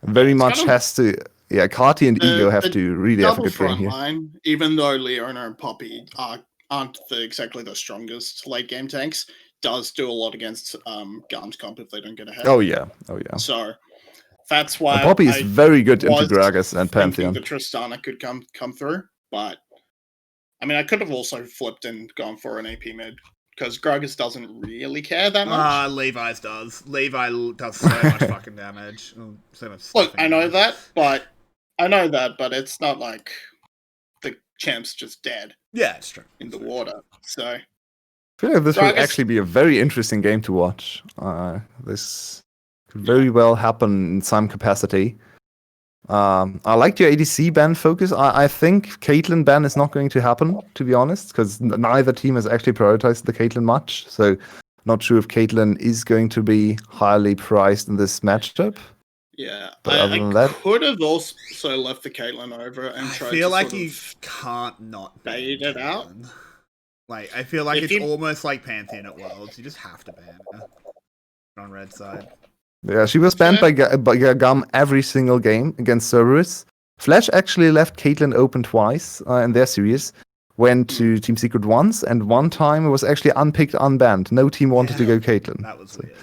Very much has to... Yeah, 𝘁𝗃 and Ego have to really have a good game here. Line, even though Leona and Poppy aren't exactly the strongest late game tanks, does do a lot against Garm's comp if they don't get ahead. Oh yeah. So that's why Poppy is very good into Gragas and Pantheon. The Tristana could come through, but I mean, I could have also flipped and gone for an AP mid because Gragas doesn't really care that much. Levi's does. Levi does so much fucking damage. So much. Look, I know that, but it's not like the champ's just dead. Yeah, it's true. In the water, so. I feel like this would actually be a very interesting game to watch. This could very well happen in some capacity. I liked your ADC ban focus. I think Caitlyn ban is not going to happen, to be honest, because neither team has actually prioritized the Caitlyn much. So, not sure if Caitlyn is going to be highly priced in this matchup. Yeah, but I could have also left the Caitlyn over and tried to I feel like you can't not bait it out. Like, I feel like it's almost like Pantheon at Worlds. You just have to ban her on red side. Yeah, she was banned by Gum every single game against Cerberus. Flash actually left Caitlyn open twice in their series. Went to Team Secret once, and one time it was actually unpicked, unbanned. No team wanted to go Caitlyn. That was weird.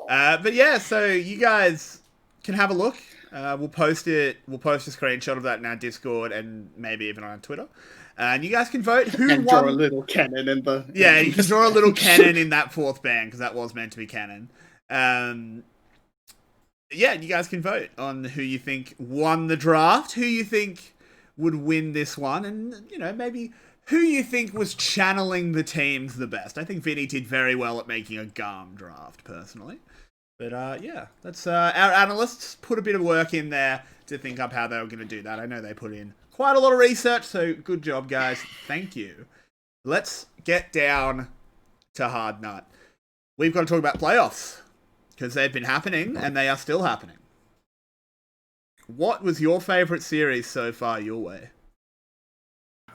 But yeah, so you guys can have a look. We'll post it. We'll post a screenshot of that in our Discord and maybe even on Twitter. And you guys can vote who And won. draw a little cannon in the... Yeah, you can draw a little cannon in that fourth band, because that was meant to be canon. Yeah, you guys can vote on who you think won the draft, who you think would win this one, and, you know, maybe who you think was channeling the teams the best. I think Vinnie did very well at making a GARM draft, personally. But, yeah, that's our analysts put a bit of work in there to think up how they were going to do that. I know they put in quite a lot of research, so good job, guys. Thank you. Let's get down to Hard Nut. We've got to talk about playoffs, because they've been happening, and they are still happening. What was your favourite series so far, Yulwei?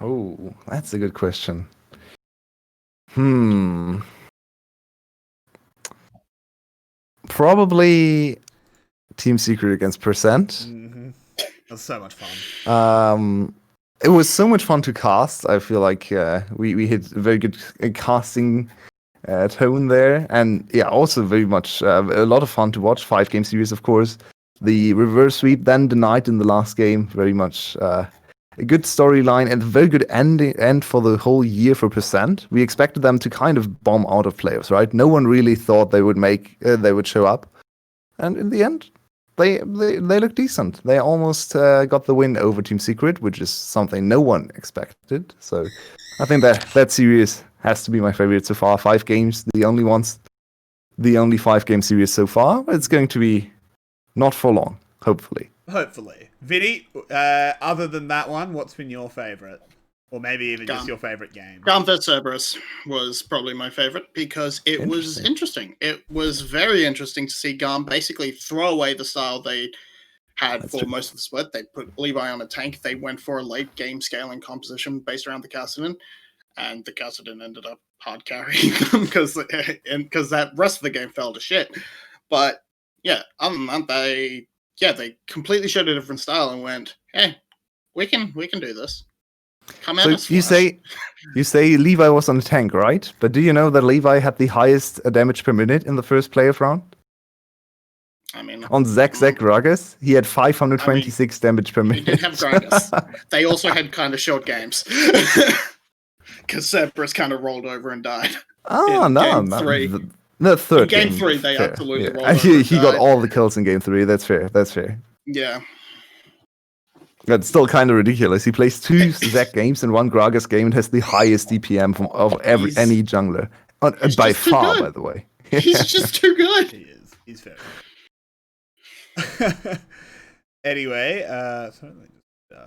Oh, that's a good question. Probably Team Secret against %. Mm-hmm. That was so much fun. It was so much fun to cast. I feel like we hit a very good casting tone there, and yeah, also very much a lot of fun to watch. 5-game series, of course. The reverse sweep then denied in the last game. Very much a good storyline and a very good end for the whole year for %. We expected them to kind of bomb out of playoffs, right? No one really thought they would show up, and in the end, they look decent. They almost got the win over Team Secret, which is something no one expected. So I think that series has to be my favorite so far. 5 games, the only 5-game series so far. It's going to be not for long, hopefully. Hopefully. Vinnie, other than that one, what's been your favourite? Or maybe even just your favourite game? 𝘀𝗰𝗶𝗹𝘀 vs Cerberus was probably my favourite because it was interesting. It was very interesting to see 𝘀𝗰 basically throw away the style they had for most of the split. They put Levi on a tank. They went for a late game scaling composition based around the 𝘁cidin, and the 𝘁cidin ended up hard carrying them because that rest of the game fell to shit. But yeah, other than that, they completely showed a different style and went, hey, we can do this. Come at us, you say Levi was on the tank, right? But do you know that Levi had the highest damage per minute in the first playoff round? I mean, on 𝘧 Gragas, he had 526 damage per minute. He did have Gragas. They also had kind of short games because Cerberus kind of rolled over and died. Oh no, game 3. The third in game 3, they fair. absolutely rolled Yeah. over. He got all the kills in game 3. That's fair. Yeah. That's still kind of ridiculous. He plays 2 𝘧 games and 1 Gragas game and has the highest DPM of any jungler. By far, by the way. He's just too good. He is. He's very good. Anyway, so let me just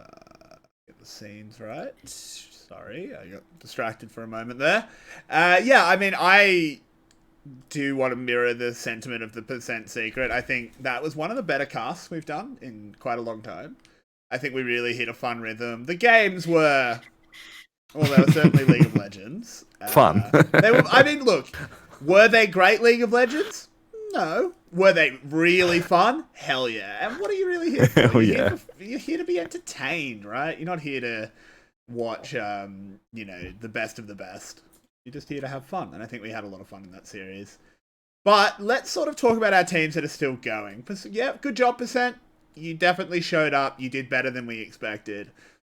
get the scenes right. Sorry, I got distracted for a moment there. Yeah, I mean, I do want to mirror the sentiment of the % Secret. I think that was one of the better casts we've done in quite a long time. I think we really hit a fun rhythm. The games were, well, they were certainly League of Legends. Fun. They were. I mean, look, were they great League of Legends? No. Were they really fun? Hell yeah. And what are you really here for? Hell yeah. You're here to be entertained, right? You're not here to watch, the best of the best. You're just here to have fun. And I think we had a lot of fun in that series. But let's sort of talk about our teams that are still going. Yeah, good job, %. You definitely showed up. You did better than we expected.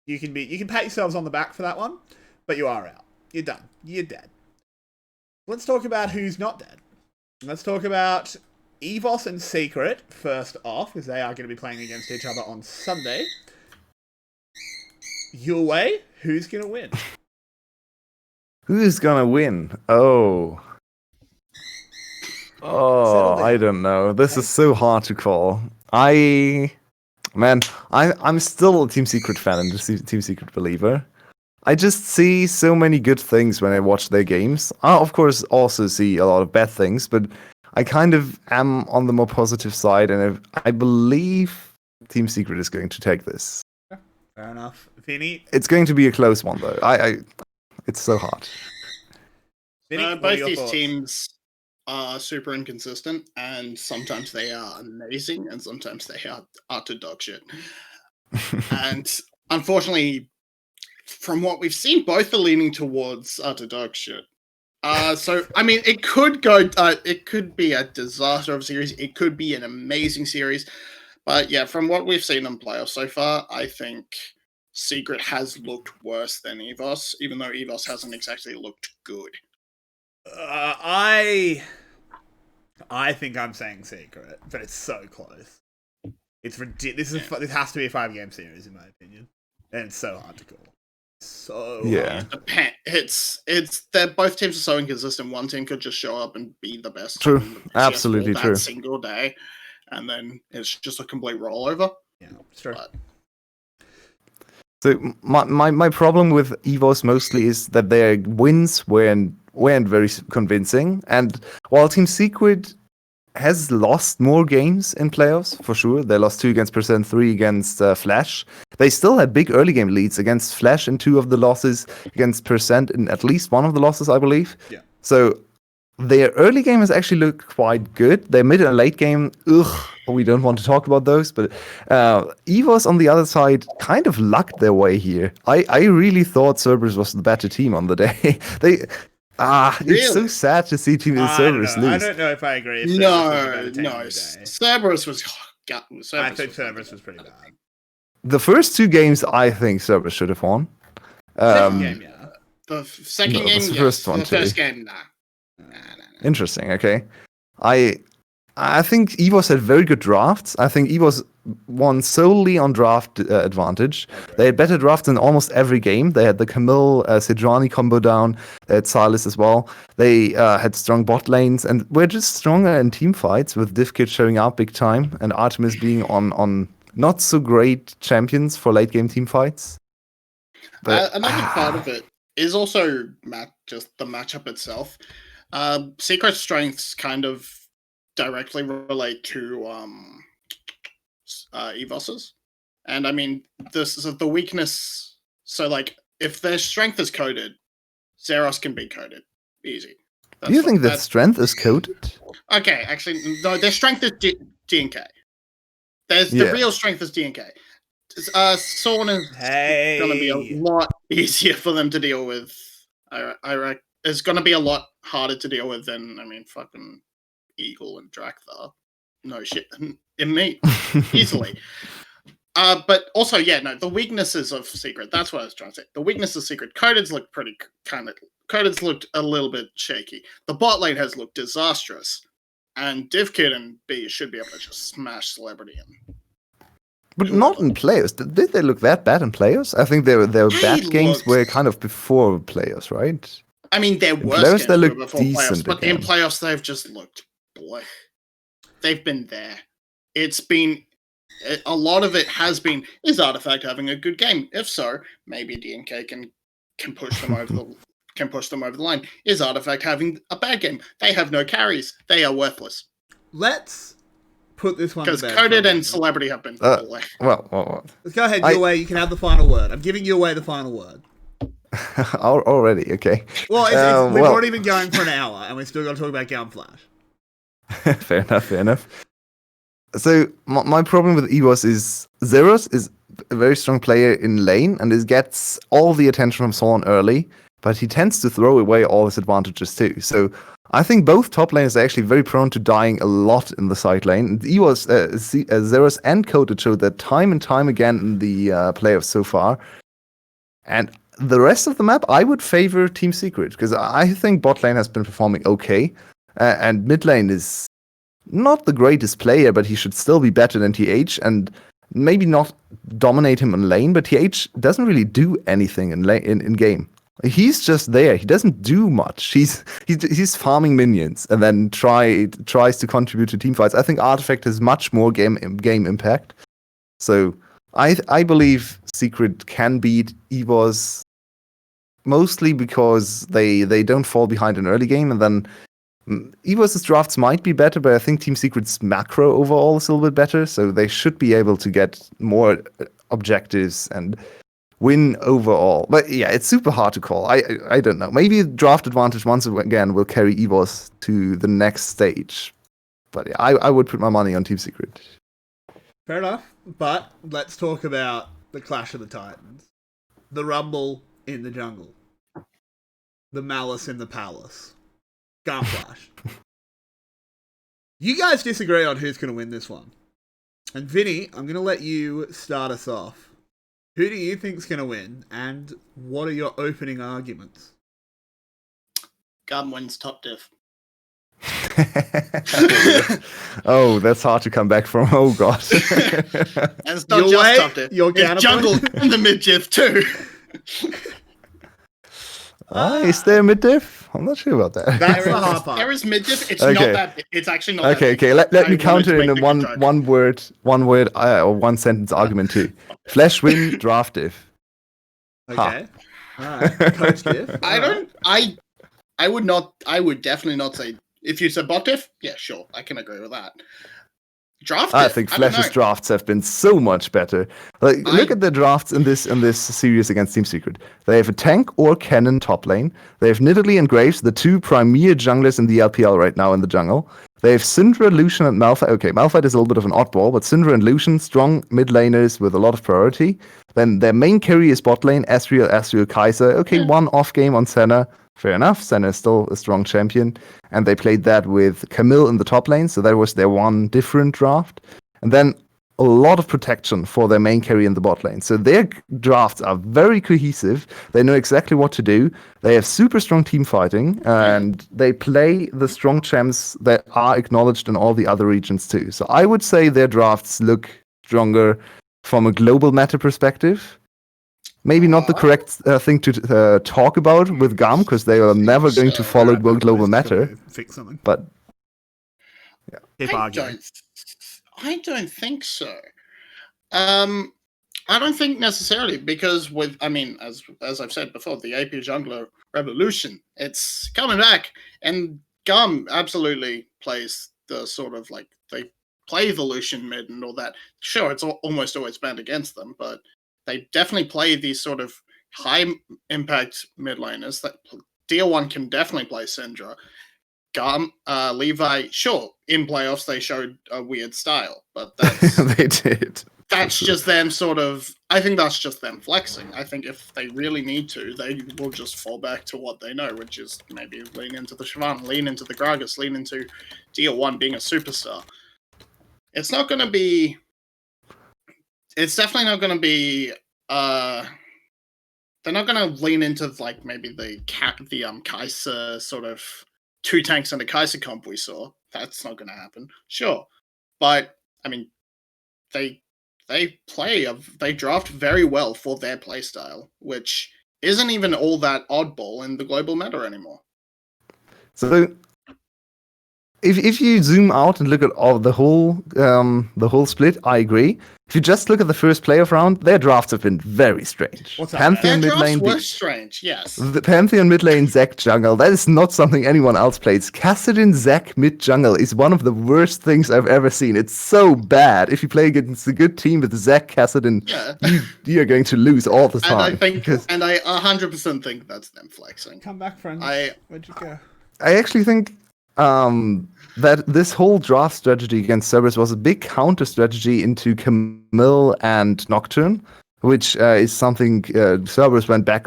You can pat yourselves on the back for that one, but you are out. You're done. You're dead. Let's talk about who's not dead. Let's talk about EVOS and Secret first off, because they are going to be playing against each other on Sunday. Yulwei, who's going to win? Who's gonna win? Oh, I don't know. This is so hard to call. I'm still a Team Secret fan and a Team Secret believer. I just see so many good things when I watch their games. I, of course, also see a lot of bad things, but I kind of am on the more positive side, and I believe Team Secret is going to take this. Fair enough. Vinnie? It's going to be a close one, though. It's so hard. Vinnie, both these teams are super inconsistent, and sometimes they are amazing, and sometimes they are utter dog shit. And unfortunately, from what we've seen, both are leaning towards utter dog shit. So I mean, it could go. It could be a disaster of a series. It could be an amazing series. But yeah, from what we've seen in playoffs so far, I think Secret has looked worse than EVOS, even though EVOS hasn't exactly looked good. I think I'm saying Secret, but it's so close. It's ridiculous. This has to be a 5-game series, in my opinion, and it's so hard to call. So Yeah. It's both teams are so inconsistent. One team could just show up and be the best. True. in the Absolutely PS4 true. that single day, and then it's just a complete rollover. Yeah, it's true. But So my problem with EVOS mostly is that their wins weren't very convincing, and while Team Secret has lost more games in playoffs, for sure. They lost 2 against Percent, 3 against Flash. They still had big early game leads against Flash in 2 of the losses, against Percent in at least 1 of the losses, I believe. Yeah. So their early game has actually looked quite good. Their mid and late game, we don't want to talk about those. But EVOS on the other side kind of lucked their way here. I really thought Cerberus was the better team on the day. Really? It's so sad to see Team Cerberus lose. I don't know if I agree. If Cerberus was. I think Cerberus was pretty bad. The first 2 games, I think Cerberus should have won. Second game, yeah. The second No, game, the yes. first one The too. first game, nah. Interesting. Okay, I think EVOS had very good drafts. I think EVOS won solely on draft advantage. They had better drafts in almost every game. They had the 𝘀𝗰𝗶𝗹𝘀 combo down. They had Sylas as well. They had strong bot lanes and were just stronger in team fights, with 𝘀𝗀 showing up big time and Artemis being on not so great champions for late game team fights. But Another part of it is also just the matchup itself. Secret strengths kind of directly relate to EVOS's, and I mean this is the weakness. So like, if their strength is coded, Zeros can be coded easy. Do you think that strength is coded? Okay, actually, no. Their strength is DNK. The real strength is DNK. Sawn is going to be a lot easier for them to deal with. I reckon it's going to be a lot harder to deal with than, I mean, fucking Eagle and Drakthar. No shit, in me easily. But also, yeah, no, the weaknesses of Secret. That's what I was trying to say. The weaknesses of Secret. Codeds look pretty Codeds looked a little bit shaky. The bot lane has looked disastrous, and 𝘀𝗀 and B should be able to just smash Celebrity in. But not in players. Did they look that bad in players? I think their bad games were kind of before players, right? I mean, their worst players, games they were look before decent playoffs, but again. in playoffs they've just looked boy. They've been there. It's been a lot of it has been, is Artifact having a good game? If so, maybe DNK can push them over the line. Is Artifact having a bad game? They have no carries. They are worthless. Let's put this one because Coded and Celebrity have been well. Let's go ahead, Yulwei. You can have the final word. I'm giving Yulwei the final word. Already, okay. Well, we've already been going for an hour, and we've still got to talk about Gunflash. Fair enough. So my problem with EVOS is Zeros is a very strong player in lane, and it gets all the attention from Sawn early, but he tends to throw away all his advantages too. So I think both top laners are actually very prone to dying a lot in the side lane. EVOS, Zeros and Coded showed that time and time again in the playoffs so far. And the rest of the map, I would favor Team Secret, because I think bot lane has been performing okay, and mid lane is not the greatest player, but he should still be better than TH, and maybe not dominate him in lane, but TH doesn't really do anything in game. He's just there. He doesn't do much. He's farming minions and then tries to contribute to team fights. I think Artifact has much more game impact. So I believe Secret can beat EVOS mostly because they don't fall behind in early game, and then EVOS's drafts might be better, but I think Team Secret's macro overall is a little bit better, so they should be able to get more objectives and win overall. But yeah, it's super hard to call. I don't know. Maybe draft advantage once again will carry EVOS to the next stage. But yeah, I would put my money on Team Secret. Fair enough. But let's talk about the Clash of the Titans. The Rumble in the jungle. The Malice in the palace. Gunflash. You guys disagree on who's going to win this one. And Vinny, I'm going to let you start us off. Who do you think's going to win, and what are your opening arguments? Gum wins top diff. Oh, that's hard to come back from. Oh god. And it's not just top diff. Your It's jungle and the mid diff too. Is there mid diff? I'm not sure about that. That's the hard part. There is mid diff. It's Okay. not that. It's actually not. Okay, that big. let I me wanted counter to in make a the joke. one word or one sentence argument too. Flash win, draft diff. Okay. Alright. Coach Giff. I would definitely not say. If you said bot diff, yeah, sure, I can agree with that. Draft I diff, think I don't Flash's know. drafts have been so much better. Like, look at the drafts in this series against Team Secret. They have a tank or cannon top lane. They have Nidalee and Graves, the two premier junglers in the LPL right now in the jungle. They have Syndra, Lucian, and Malphite. Okay, Malphite is a little bit of an oddball, but Syndra and Lucian, strong mid laners with a lot of priority. Then their main carry is bot lane, Asriel, 𝘀𝘀. Okay, one off game on Senna. Fair enough. Senna is still a strong champion. And they played that with Camille in the top lane, so that was their one different draft. And then a lot of protection for their main carry in the bot lane. So their drafts are very cohesive. They know exactly what to do. They have super strong team fighting, and they play the strong champs that are acknowledged in all the other regions too. So I would say their drafts look stronger from a global meta perspective. Maybe not the correct thing to talk about with GAM, because they are never going to follow global meta. Fix something. But yeah, Keep arguing. I don't think so. I don't think necessarily, because as I've said before, the AP Jungler Revolution, it's coming back, and GAM absolutely plays the sort of like, they play the Lucian mid and all that. Sure, it's almost always banned against them, but they definitely play these sort of high impact mid laners. That DL1 can definitely play Syndra. GAM, Levi, sure, in playoffs they showed a weird style, but that's they did. that's just them sort of. I think that's just them flexing. I think if they really need to, they will just fall back to what they know, which is maybe lean into the 𝘁𝗏, lean into the Gragas, lean into DL1 being a superstar. It's not going to be. It's definitely not going to be. They're not going to lean into like maybe the 𝘁𝗀 sort of 2 tanks and a 𝘁𝗀 comp we saw. That's not going to happen. Sure, but I mean, they draft very well for their playstyle, which isn't even all that oddball in the global meta anymore. So if you zoom out and look at all the whole split, I agree. If you just look at the first playoff round, their drafts have been very strange. What's that? Pantheon Their mid drafts lane, were strange, yes. the Pantheon mid lane Zac jungle. That is not something anyone else plays. 𝘁𝗏 Zac mid jungle is one of the worst things I've ever seen. It's so bad. If you play against a good team with Zac 𝘁𝗏, Yeah. you are going to lose all the time. And I 100% think that's them flexing. Come back, friends. Where'd you go? I actually think that this whole draft strategy against Cerberus was a big counter strategy into Camille and Nocturne, which is something Cerberus went back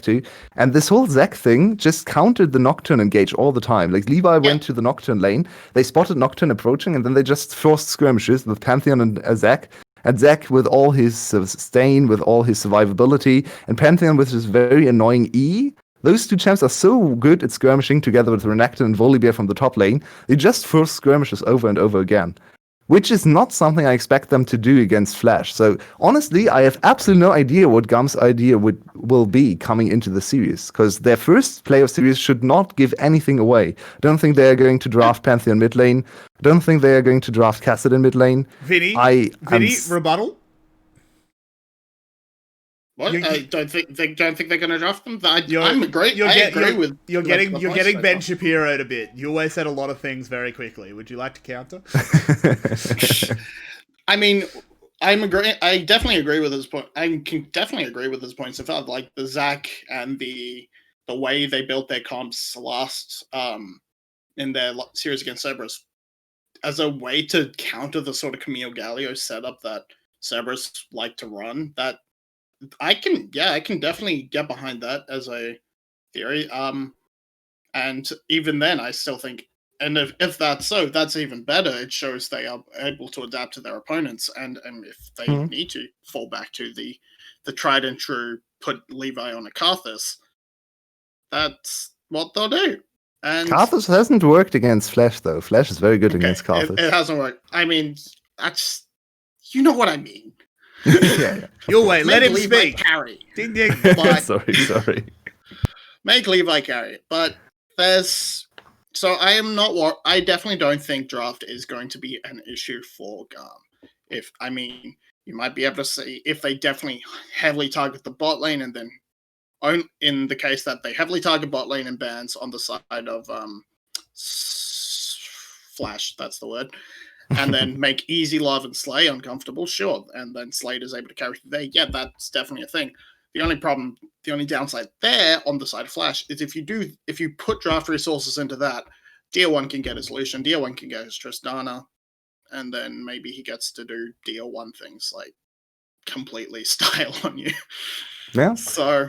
to. And this whole Zac thing just countered the Nocturne engage all the time. Like Levi went to the Nocturne lane, they spotted Nocturne approaching, and then they just forced skirmishes with Pantheon and Zac. And Zac with all his sustain, with all his survivability, and Pantheon with his very annoying E. Those two champs are so good at skirmishing together with Renekton and Volibear from the top lane. They just force skirmishes over and over again, which is not something I expect them to do against Flash. So honestly, I have absolutely no idea what GAM's idea will be coming into the series, because their first playoff series should not give anything away. I don't think they are going to draft Pantheon mid lane. I don't think they are going to draft 𝘁𝗏 mid lane. Vinnie, rebuttal? What? I don't think they're going to draft them. I agree with. You're getting Ben Shapiro a bit. You always said a lot of things very quickly. Would you like to counter? I mean, I definitely agree with his point. I can definitely agree with his points. I felt like the Zac and the way they built their comps last in their series against Cerberus as a way to counter the sort of Camille Galio setup that Cerberus like to run. That I can definitely get behind that as a theory. And even then, I still think, and if that's so, that's even better. It shows they are able to adapt to their opponents, and if they need to fall back to the the tried and true put Levi on a 𝘁𝗃, that's what they'll do. And 𝘁𝗃 hasn't worked against Flash, though. Flash is very good against 𝘁𝗃. it hasn't worked. I mean, that's, you know what I mean. Yeah. Yulwei, let Make him Levi speak. carry. Ding ding. But Sorry. make Levi carry. But there's, so I definitely don't think draft is going to be an issue for 𝘁𝗃. You might be able to see if they definitely heavily target the bot lane, and then in the case that they heavily target bot lane and bans on the side of Flash, that's the word, and then make Easy Love and Slay uncomfortable, sure, and then Slade is able to carry through there. Yeah, that's definitely a thing. The only downside there on the side of Flash is if you put draft resources into that, DL1 can get his Lucian, DL1 can get his Tristana, and then maybe he gets to do DL1 things like completely style on you. Yeah. So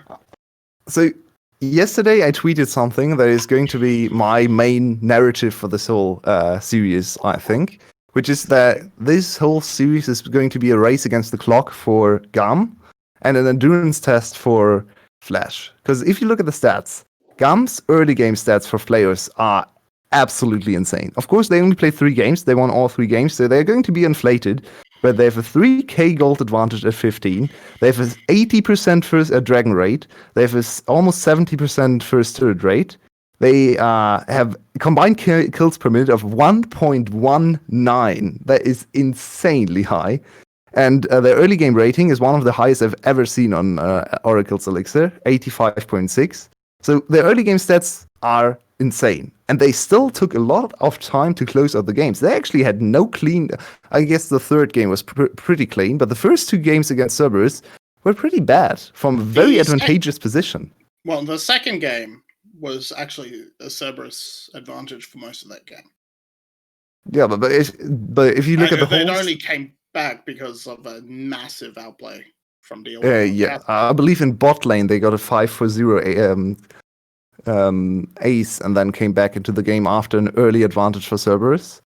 yesterday I tweeted something that is going to be my main narrative for this whole series, I think, which is that this whole series is going to be a race against the clock for 𝘁 and an endurance test for Flash. Because if you look at the stats, 𝘁's early game stats for players are absolutely insane. Of course, they only played 3 games. They won all 3 games, so they're going to be inflated. But they have a 3k gold advantage at 15. They have an 80% first dragon rate. They have almost 70% first turret rate. They have combined kills per minute of 1.19. That is insanely high. And their early game rating is one of the highest I've ever seen on Oracle's Elixir, 85.6. So their early game stats are insane. And they still took a lot of time to close out the games. They actually had no clean... I guess the third game was pretty clean, but the first 2 games against Cerberus were pretty bad from a very advantageous position. Well, the second game was actually a Cerberus advantage for most of that game. Yeah, but if you look at the whole... It only came back because of a massive outplay from DL1. Yeah, I believe in bot lane they got a 5-4-0 ace and then came back into the game after an early advantage for Cerberus.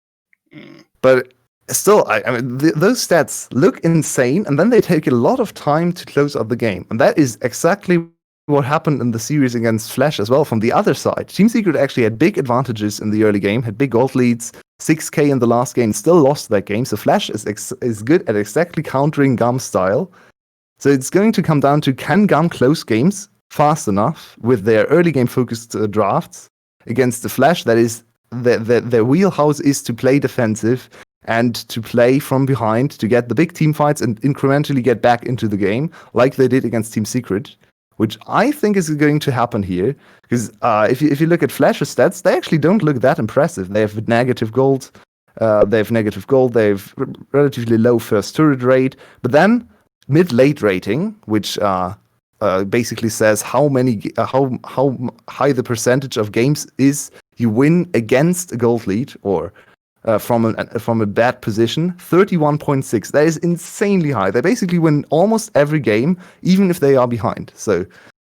But still, those stats look insane, and then they take a lot of time to close out the game. And that is exactly what happened in the series against Flash as well from the other side. Team Secret actually had big advantages in the early game, had big gold leads, 6k in the last game, still lost that game. So Flash is good at exactly countering 𝘁's style. So it's going to come down to, can 𝘁 close games fast enough with their early game focused drafts against the Flash? That is, their wheelhouse is to play defensive and to play from behind to get the big team fights and incrementally get back into the game like they did against Team Secret, which I think is going to happen here. Because if you look at Flash's stats, they actually don't look that impressive. They have negative gold. They have relatively low first turret rate, but then mid-late rating, which basically says how high the percentage of games is you win against a gold lead or from a bad position, 31.6. That is insanely high. They basically win almost every game, even if they are behind. So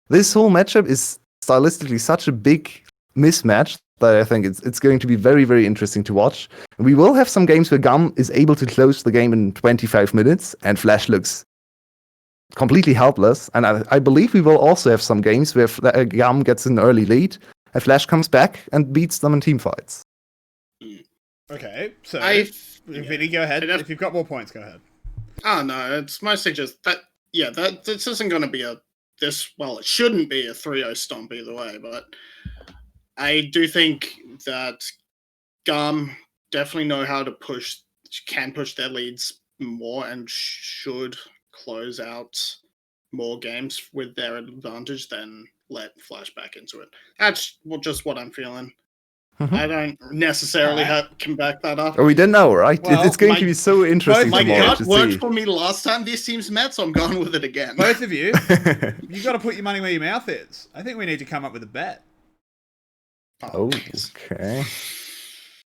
this whole matchup is stylistically such a big mismatch that I think it's going to be very, very interesting to watch. And we will have some games where 𝘁 is able to close the game in 25 minutes, and Flash looks completely helpless. And I believe we will also have some games where 𝘁 gets an early lead, and Flash comes back and beats them in team fights. Okay, so Vinnie, go ahead. If you've got more points, go ahead. Oh no, it's mostly just that. Yeah, this isn't going to be it shouldn't be a 3-0 stomp either way. But I do think that 𝘁 definitely know how to can push their leads more, and should close out more games with their advantage than let Flash back into it. That's just what I'm feeling. I don't necessarily can back that up. Oh, we don't know, right? Well, it's going to be so interesting my tomorrow gut to worked see. for me last time this team's met, so I'm going with it again. Both of you, you got to put your money where your mouth is. I think we need to come up with a bet. Okay.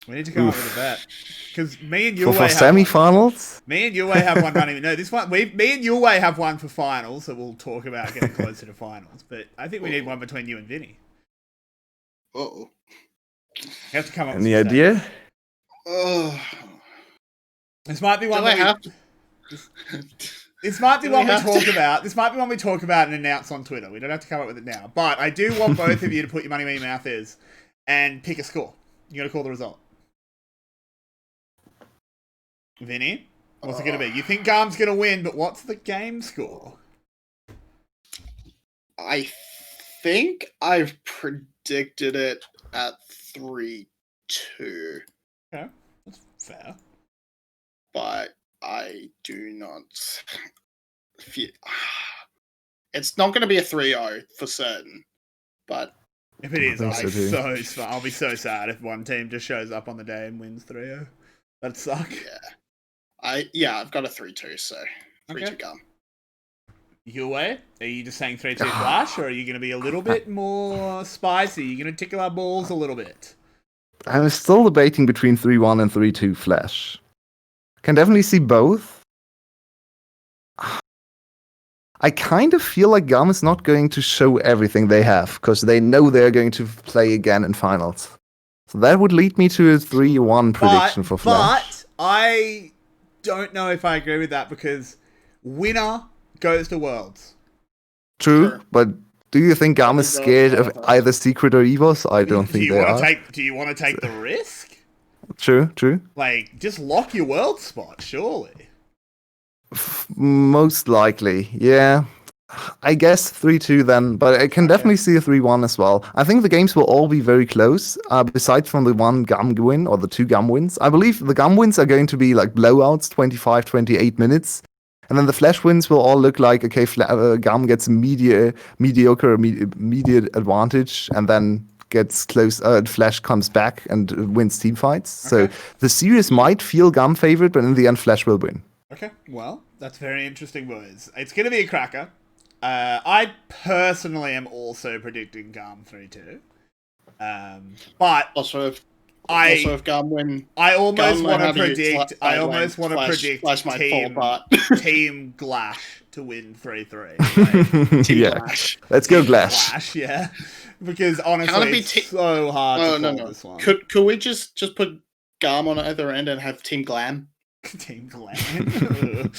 We need to come up with a bet. Because me and Yulwei for semi-finals? Me and Yulwei have one running. No, this one. Me and Yulwei have one for finals, so we'll talk about getting closer to finals. But I think we need one between you and Vinnie. Uh-oh. You have to come up with any idea? Oh. This might be one Do I have to? This might be Do one we we have talk to? about. This might be one we talk about and announce on Twitter. We don't have to come up with it now. But I do want both of you to put your money where your mouth is and pick a score. You got to call the result. Vinny, what's it going to be? You think 𝘀𝗀's going to win, but what's the game score? I think I've predicted it at 3-2, Okay, that's fair. but I do not feel... It's not going to be a 3-0 for certain, but If it is, I I'll think be so too. I'll be so sad if one team just shows up on the day and wins 3-0. That'd suck. I've got a 3-2, so 3-2 Okay. gun. Yulwei, are you just saying 3-2 Flash, or are you going to be a little bit more spicy? You're going to tickle our balls a little bit? I'm still debating between 3-1 and 3-2 Flash. Can definitely see both. I kind of feel like 𝘀𝗀 is not going to show everything they have, because they know they're going to play again in finals. So that would lead me to a 3-1 prediction for Flash. But I don't know if I agree with that, because winner goes to Worlds. True, Sure. but do you think 𝘀𝗀 is scared of either Secret or EVOS? I don't think they are. Do you want to take the risk? True. Like, just lock your world spot, surely. Most likely, yeah. I guess 3-2 then, but I can definitely see a 3-1 as well. I think the games will all be very close, besides from the one 𝘀𝗀 win, or the two 𝘀𝗀 wins. I believe the 𝘀𝗀 wins are going to be like blowouts, 25, 28 minutes. And then the Flash wins will all look like, okay, 𝘀𝗀 gets mediocre, immediate advantage, and then gets close. Flash comes back and wins team fights. Okay. So the series might feel 𝘀𝗀 favorite, but in the end, Flash will win. Okay, well, that's very interesting, boys. It's going to be a cracker. I personally am also predicting 𝘀𝗀 3-2. But Also, if 𝘀𝗀 win, I almost 𝘀𝗀 want to might have you predict. I almost want to predict Flash might fall team apart. team 𝘀𝗀 to win 3-3. Like, Yeah, Flash. let's go Team Flash. 𝘀𝗀, yeah. Because Can it honestly, be it's so hard to call this one. Could we just put 𝘀𝗀 on either end and have Team 𝘀𝗀? Team Glam.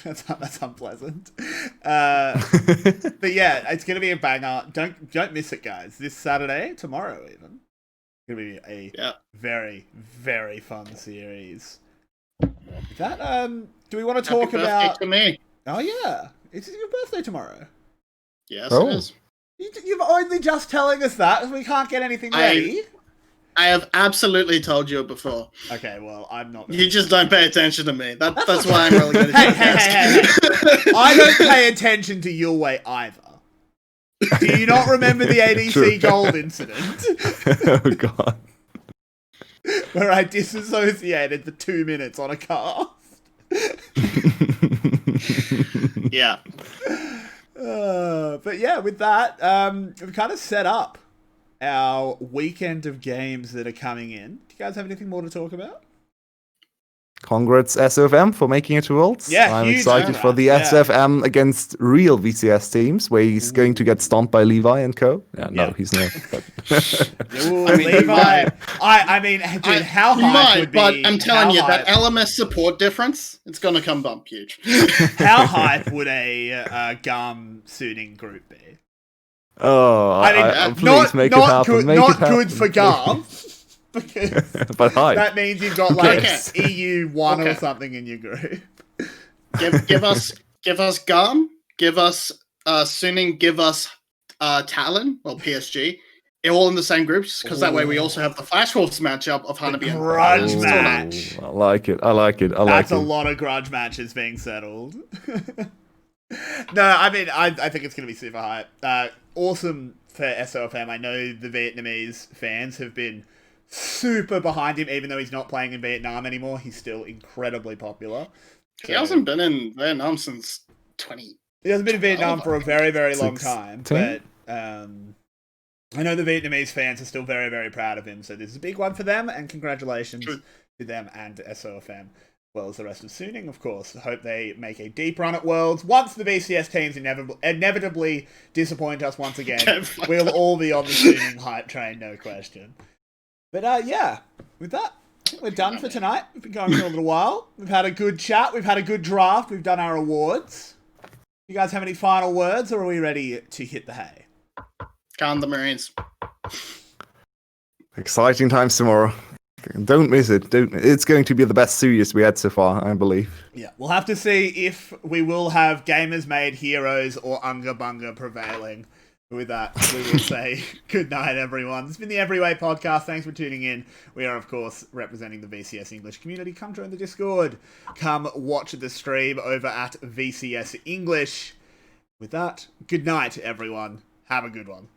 that's unpleasant. But yeah, it's gonna be a banger. Don't miss it, guys. This Saturday, tomorrow even. It's gonna be a very, very fun series. That do we want to talk Happy birthday about? to me. Oh yeah, it's your birthday tomorrow. Yes, Oh. it is. You've only just telling us that. We can't get anything ready. I have absolutely told you it before. Okay, well, I'm not. You just don't pay attention to me. That's why I'm really good Hey, at hey. I don't pay attention to Yulwei either. Do you not remember the ADC True. gold incident? Oh god. Where I disassociated for 2 minutes on a cast? Yeah. But yeah, with that, we've kind of set up our weekend of games that are coming in. Do you guys have anything more to talk about? Congrats SOFM for making it to Worlds. Yeah, I'm huge excited for the congrats, SFM against real VCS teams, where he's going to get stomped by 𝘀𝗀 and co. Yeah, no, Yeah. he's not. But Ooh, I mean, he Levi. might. I mean, dude, how He hype might, would be? but I'm telling you, how that hype- LMS support difference, it's gonna come bump huge. How hype would a 𝘀𝗀 suiting group be? oh, I mean, please make it happen. Good, Make not it happen. good for 𝘀𝗀, because But hi. that means you've got like Okay. EU1 or Okay. something in your group. give us 𝘀𝗀, give us Suning, give us Talon, well PSG, all in the same groups, because that way we also have the Flash Wolves matchup of Hanabi and grudge Still match. I like it. I like it. That's a lot of grudge matches being settled. No, I mean, I think it's going to be super hype. Awesome for SOFM. I know the Vietnamese fans have been super behind him, even though he's not playing in Vietnam anymore. He's still incredibly popular. He hasn't been in Vietnam since 20. He hasn't been in Vietnam for a very, very long 16? time, but I know the Vietnamese fans are still very, very proud of him, so this is a big one for them, and congratulations to them and to SOFM, as well as the rest of Suning, of course. I hope they make a deep run at Worlds. Once the BCS teams inevitably disappoint us once again, we'll all be on the Suning hype train, no question. But yeah, with that, We're done for tonight. We've been going for a little while. We've had a good chat. We've had a good draft. We've done our awards. You guys have any final words, or are we ready to hit the hay? Calm the Marines. Exciting times tomorrow. Don't miss it. It's going to be the best series we had so far, I believe. Yeah, we'll have to see if we will have Gamers Made Heroes or Unga Bunga prevailing. With that, we will say good night, everyone. This has been the EveryWei podcast. Thanks for tuning in. We are, of course, representing the VCS English community. Come join the Discord. Come watch the stream over at VCS English. With that, good night, everyone. Have a good one.